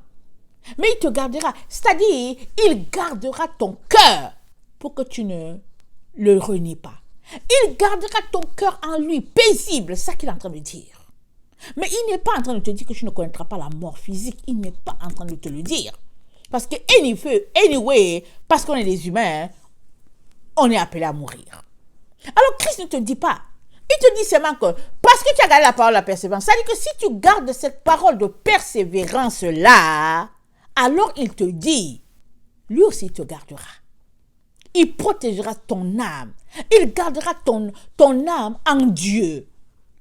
mais il te gardera. C'est-à-dire, il gardera ton cœur pour que tu ne le renies pas. Il gardera ton cœur en lui, paisible. C'est ça qu'il est en train de dire. Mais il n'est pas en train de te dire que tu ne connaîtras pas la mort physique. Il n'est pas en train de te le dire. Parce que, anyway, parce qu'on est des humains, on est appelé à mourir. Alors, Christ ne te dit pas. Il te dit seulement que parce que tu as gardé la parole de la persévérance, ça veut dire que si tu gardes cette parole de persévérance-là, alors il te dit, lui aussi il te gardera. Il protégera ton âme. Il gardera ton âme en Dieu.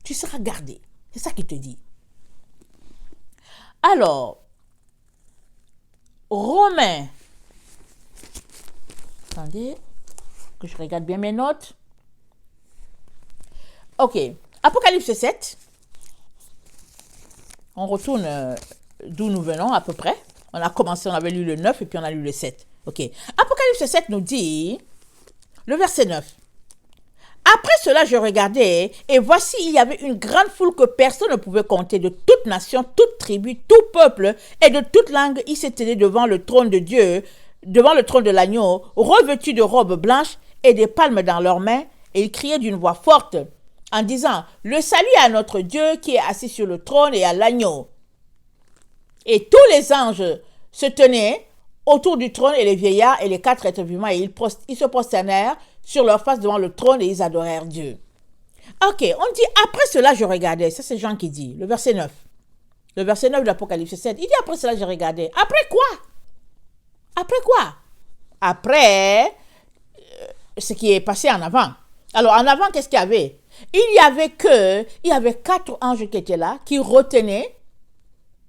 Tu seras gardé. C'est ça qu'il te dit. Alors, Romains. Attendez, que je regarde bien mes notes. Ok, Apocalypse 7. On retourne d'où nous venons à peu près. On a commencé, on avait lu le 9 et puis on a lu le 7. Ok, Apocalypse 7 nous dit, le verset 9. Après cela, je regardais, et voici, il y avait une grande foule que personne ne pouvait compter, de toute nation, toute tribu, tout peuple, et de toute langue. Ils s'étaient devant le trône de Dieu, devant le trône de l'agneau, revêtus de robes blanches et des palmes dans leurs mains, et ils criaient d'une voix forte, en disant, le salut à notre Dieu qui est assis sur le trône et à l'agneau. Et tous les anges se tenaient autour du trône et les vieillards et les 4 êtres vivants, et ils se prosternèrent sur leur face devant le trône et ils adorèrent Dieu. Ok, on dit, après cela je regardais, ça c'est Jean qui dit, le verset 9. Le verset 9 de l'Apocalypse 7, il dit après cela je regardais. Après quoi? Après quoi? Après ce qui est passé en avant. Alors en avant, qu'est-ce qu'il y avait? Il y avait 4 anges qui étaient là, qui retenaient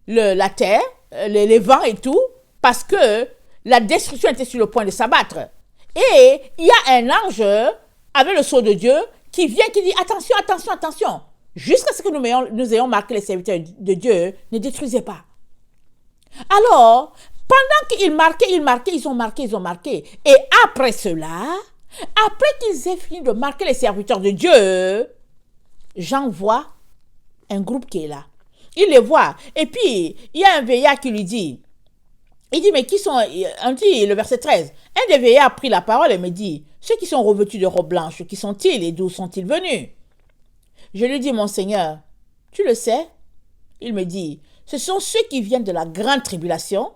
la terre, les vents et tout, parce que la destruction était sur le point de s'abattre. Et il y a un ange avec le sceau de Dieu qui vient, qui dit attention, attention, attention. Jusqu'à ce que nous ayons marqué les serviteurs de Dieu, ne détruisez pas. Alors, pendant qu'ils marquaient, ils ont marqué. Et après cela, après qu'ils aient fini de marquer les serviteurs de Dieu, Jean voit un groupe qui est là. Il les voit. Et puis, il y a un vieillard qui lui dit, il dit, mais qui sont, on dit le verset 13, un des vieillards a pris la parole et me dit, ceux qui sont revêtus de robes blanches, qui sont-ils et d'où sont-ils venus? Je lui dis, mon Seigneur, tu le sais? Il me dit, ce sont ceux qui viennent de la grande tribulation.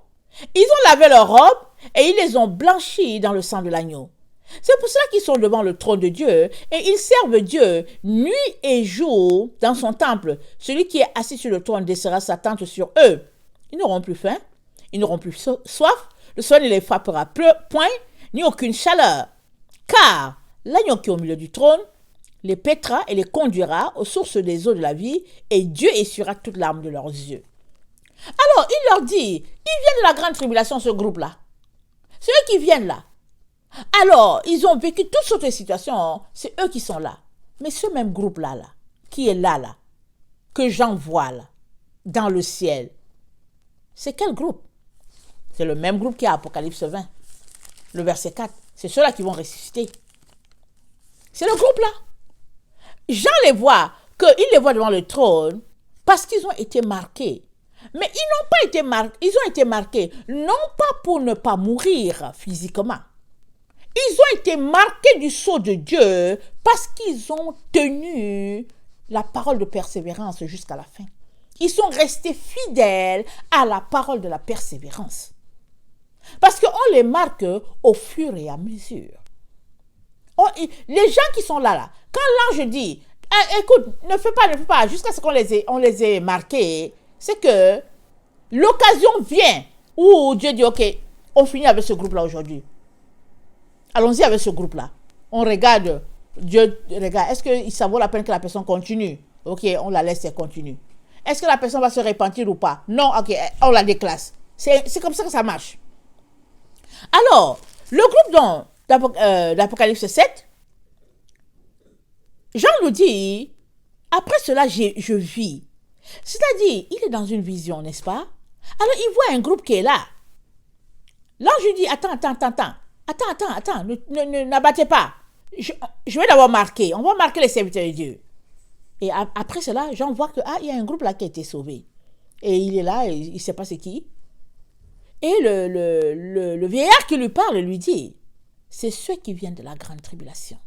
Ils ont lavé leurs robes et ils les ont blanchis dans le sang de l'agneau. C'est pour cela qu'ils sont devant le trône de Dieu et ils servent Dieu nuit et jour dans son temple. Celui qui est assis sur le trône descendra sa tente sur eux. Ils n'auront plus faim. Ils n'auront plus soif, le soleil ne les frappera point, ni aucune chaleur. Car l'agneau qui est au milieu du trône les paîtra et les conduira aux sources des eaux de la vie, et Dieu essuiera toutes larmes de leurs yeux. Alors, il leur dit, ils viennent de la grande tribulation, ce groupe-là. C'est eux qui viennent là. Alors, ils ont vécu toutes sortes de situations, c'est eux qui sont là. Mais ce même groupe-là, qui est là, que Jean voit là, dans le ciel, c'est quel groupe? C'est le même groupe qui est à Apocalypse 20, le verset 4. C'est ceux-là qui vont ressusciter. C'est le groupe là. Jean les voit, qu'il les voit devant le trône, parce qu'ils ont été marqués. Mais ils n'ont pas été marqués, ils ont été marqués, non pas pour ne pas mourir physiquement. Ils ont été marqués du sceau de Dieu, parce qu'ils ont tenu la parole de persévérance jusqu'à la fin. Ils sont restés fidèles à la parole de la persévérance. Parce qu'on les marque au fur et à mesure. Les gens qui sont là, quand l'ange dit, écoute, ne fais pas, jusqu'à ce qu'on les ait marqués, c'est que l'occasion vient où Dieu dit, ok, on finit avec ce groupe-là aujourd'hui. Allons-y avec ce groupe-là. On regarde, Dieu regarde, est-ce que ça vaut la peine que la personne continue? Ok, on la laisse, elle continue. Est-ce que la personne va se repentir ou pas? Non, ok, on la déclasse. C'est comme ça que ça marche. Alors, le groupe d'Apocalypse 7, Jean nous dit, après cela, je vis. C'est-à-dire, il est dans une vision, n'est-ce pas? Alors, il voit un groupe qui est là. L'ange lui dit, attends, n'abattez pas. Je vais d'abord marquer. On va marquer les serviteurs de Dieu. Et après cela, Jean voit il y a un groupe là qui a été sauvé. Et il est là, et il ne sait pas c'est qui. Et le vieillard qui lui parle lui dit, c'est ceux qui viennent de la grande tribulation.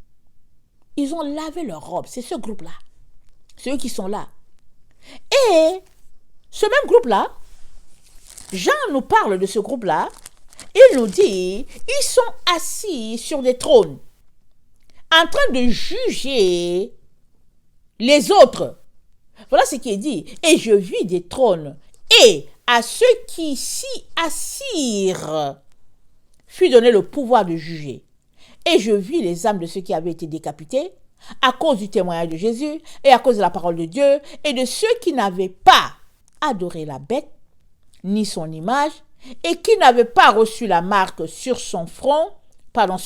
Ils ont lavé leurs robes. C'est ce groupe-là. Ceux qui sont là. Et ce même groupe-là, Jean nous parle de ce groupe-là. Il nous dit, ils sont assis sur des trônes, en train de juger les autres. Voilà ce qui est dit. Et je vis des trônes. Et à ceux qui s'y assirent fut donné le pouvoir de juger. Et je vis les âmes de ceux qui avaient été décapités à cause du témoignage de Jésus et à cause de la parole de Dieu et de ceux qui n'avaient pas adoré la bête ni son image et qui n'avaient pas reçu la marque sur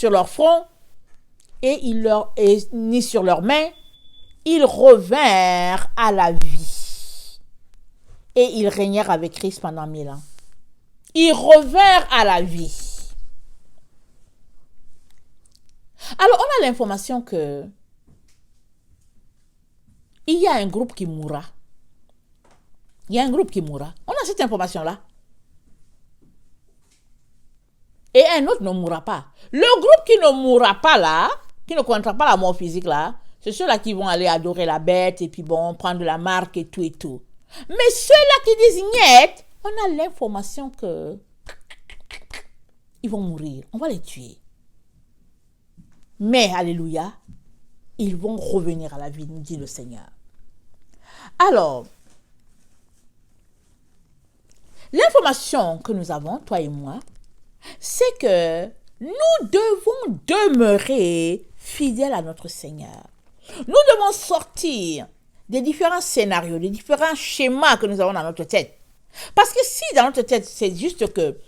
leur front et ni sur leurs mains. Ils revinrent à la vie et ils régnèrent avec Christ pendant 1000 ans. Ils revinrent à la vie. Alors, on a l'information que il y a un groupe qui mourra. Il y a un groupe qui mourra. On a cette information-là. Et un autre ne mourra pas. Le groupe qui ne mourra pas là, qui ne connaîtra pas la mort physique là, c'est ceux-là qui vont aller adorer la bête et puis bon, prendre la marque et tout et tout. Mais ceux-là qui disent niet, on a l'information que ils vont mourir. On va les tuer. Mais, alléluia, ils vont revenir à la vie, nous dit le Seigneur. Alors, l'information que nous avons, toi et moi, c'est que nous devons demeurer fidèles à notre Seigneur. Nous devons sortir des différents scénarios, des différents schémas que nous avons dans notre tête. Parce que si dans notre tête, c'est juste que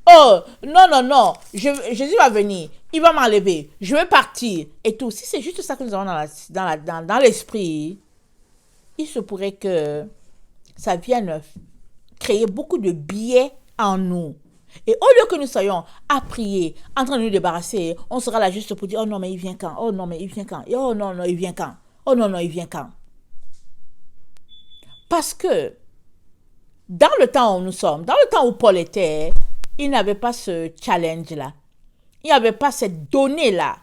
oh, non, Jésus va venir, il va m'enlever, je vais partir et tout. Si c'est juste ça que nous avons dans l'esprit, il se pourrait que ça vienne créer beaucoup de biais en nous. Et au lieu que nous soyons à prier, en train de nous débarrasser, on sera là juste pour dire, oh non, mais il vient quand? Oh non, mais il vient quand? Oh non, il vient quand? Oh non, il vient quand? Parce que dans le temps où nous sommes, dans le temps où Paul était, il n'avait pas ce challenge-là. Il n'y avait pas cette donnée-là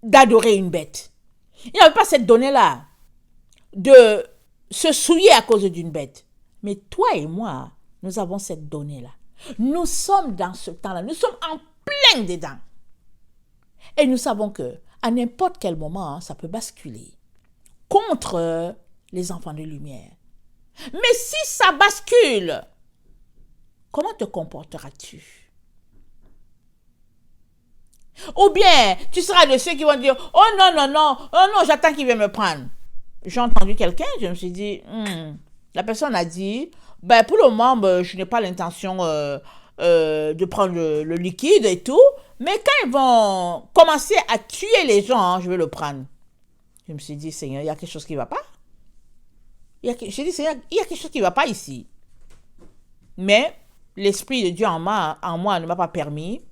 d'adorer une bête. Il n'y avait pas cette donnée-là de se souiller à cause d'une bête. Mais toi et moi, nous avons cette donnée-là. Nous sommes dans ce temps-là. Nous sommes en plein dedans. Et nous savons que à n'importe quel moment, ça peut basculer contre les enfants de lumière. Mais si ça bascule, comment te comporteras-tu? Ou bien, tu seras de ceux qui vont dire, oh non, j'attends qu'il vienne me prendre. J'ai entendu quelqu'un, je me suis dit, la personne a dit, pour le moment, je n'ai pas l'intention de prendre le liquide et tout, mais quand ils vont commencer à tuer les gens, je vais le prendre. Je me suis dit, Seigneur, il y a quelque chose qui ne va pas. J'ai dit, Seigneur, il y a quelque chose qui ne va pas ici. Mais l'Esprit de Dieu en moi ne m'a pas permis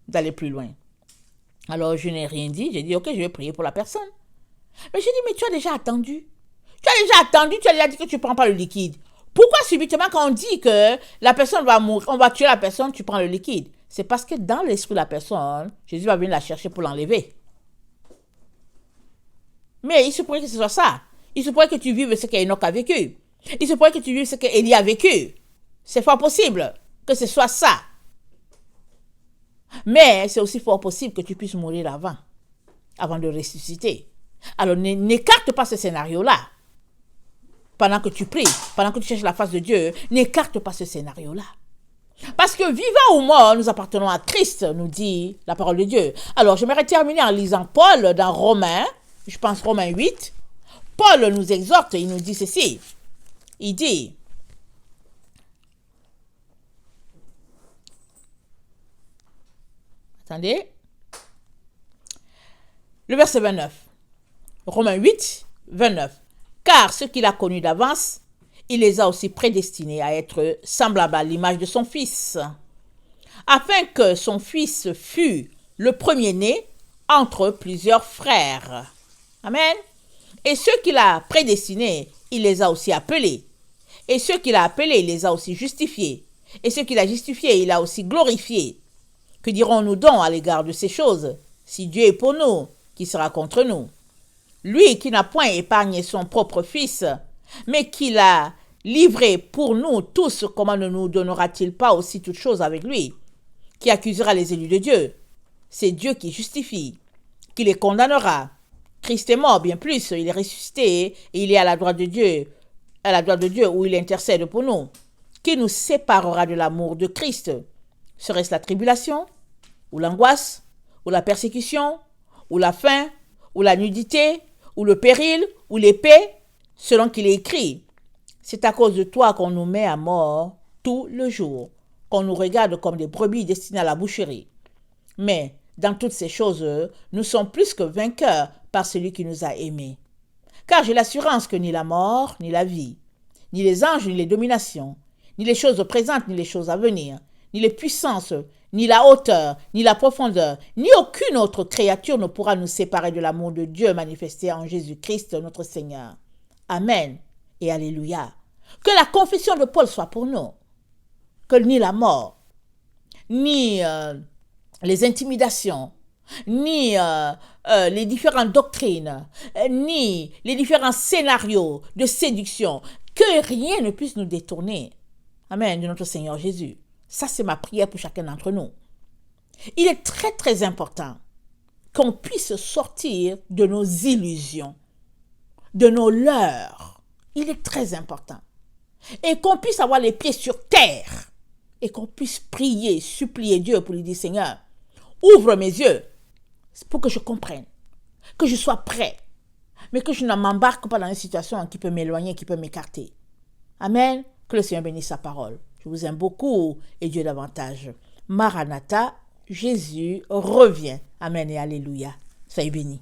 d'aller plus loin. Alors, je n'ai rien dit. J'ai dit, ok, je vais prier pour la personne. Mais j'ai dit, mais tu as déjà attendu. Tu as déjà dit que tu ne prends pas le liquide. Pourquoi subitement quand on dit que la personne va mourir, on va tuer la personne, tu prends le liquide? C'est parce que dans l'esprit de la personne, Jésus va venir la chercher pour l'enlever. Mais il se pourrait que ce soit ça. Il se pourrait que tu vives ce qu'Enoch a vécu. Il se pourrait que tu vives ce qu'Élie a vécu. C'est fort possible que ce soit ça. Mais c'est aussi fort possible que tu puisses mourir avant de ressusciter. Alors n'écarte pas ce scénario-là. Pendant que tu pries, pendant que tu cherches la face de Dieu, n'écarte pas ce scénario-là. Parce que vivant ou mort, nous appartenons à Christ, nous dit la parole de Dieu. Alors j'aimerais terminer en lisant Paul dans Romains, je pense Romains 8. Paul nous exhorte, il nous dit ceci. Il dit, Attendez. Le verset 29. Romains 8, 29. Car ceux qu'il a connus d'avance, il les a aussi prédestinés à être semblables à l'image de son Fils, afin que son Fils fût le premier-né entre plusieurs frères. Amen. Et ceux qu'il a prédestinés, il les a aussi appelés. Et ceux qu'il a appelés, il les a aussi justifiés. Et ceux qu'il a justifiés, il a aussi glorifiés. Que dirons-nous donc à l'égard de ces choses? Si Dieu est pour nous, qui sera contre nous? Lui qui n'a point épargné son propre Fils, mais qui l'a livré pour nous tous, comment ne nous donnera-t-il pas aussi toutes choses avec lui? Qui accusera les élus de Dieu? C'est Dieu qui justifie, qui les condamnera. Christ est mort, bien plus, il est ressuscité et il est à la droite de Dieu où il intercède pour nous. Qui nous séparera de l'amour de Christ? Serait-ce la tribulation, ou l'angoisse, ou la persécution, ou la faim, ou la nudité, ou le péril, ou l'épée, selon qu'il est écrit? C'est à cause de toi qu'on nous met à mort tout le jour, qu'on nous regarde comme des brebis destinées à la boucherie. Mais dans toutes ces choses, nous sommes plus que vainqueurs par celui qui nous a aimés. Car j'ai l'assurance que ni la mort, ni la vie, ni les anges, ni les dominations, ni les choses présentes, ni les choses à venir, ni les puissances, ni la hauteur, ni la profondeur, ni aucune autre créature ne pourra nous séparer de l'amour de Dieu manifesté en Jésus-Christ notre Seigneur. Amen et Alléluia. Que la confession de Paul soit pour nous. Que ni la mort, ni les intimidations, ni les différentes doctrines, ni les différents scénarios de séduction, que rien ne puisse nous détourner. Amen, de notre Seigneur Jésus. Ça, c'est ma prière pour chacun d'entre nous. Il est très, très important qu'on puisse sortir de nos illusions, de nos leurres. Il est très important. Et qu'on puisse avoir les pieds sur terre et qu'on puisse prier, supplier Dieu pour lui dire, Seigneur, ouvre mes yeux pour que je comprenne, que je sois prêt, mais que je ne m'embarque pas dans une situation qui peut m'éloigner, qui peut m'écarter. Amen. Que le Seigneur bénisse sa parole. Je vous aime beaucoup et Dieu davantage. Maranatha, Jésus revient. Amen et Alléluia. Soyez bénis.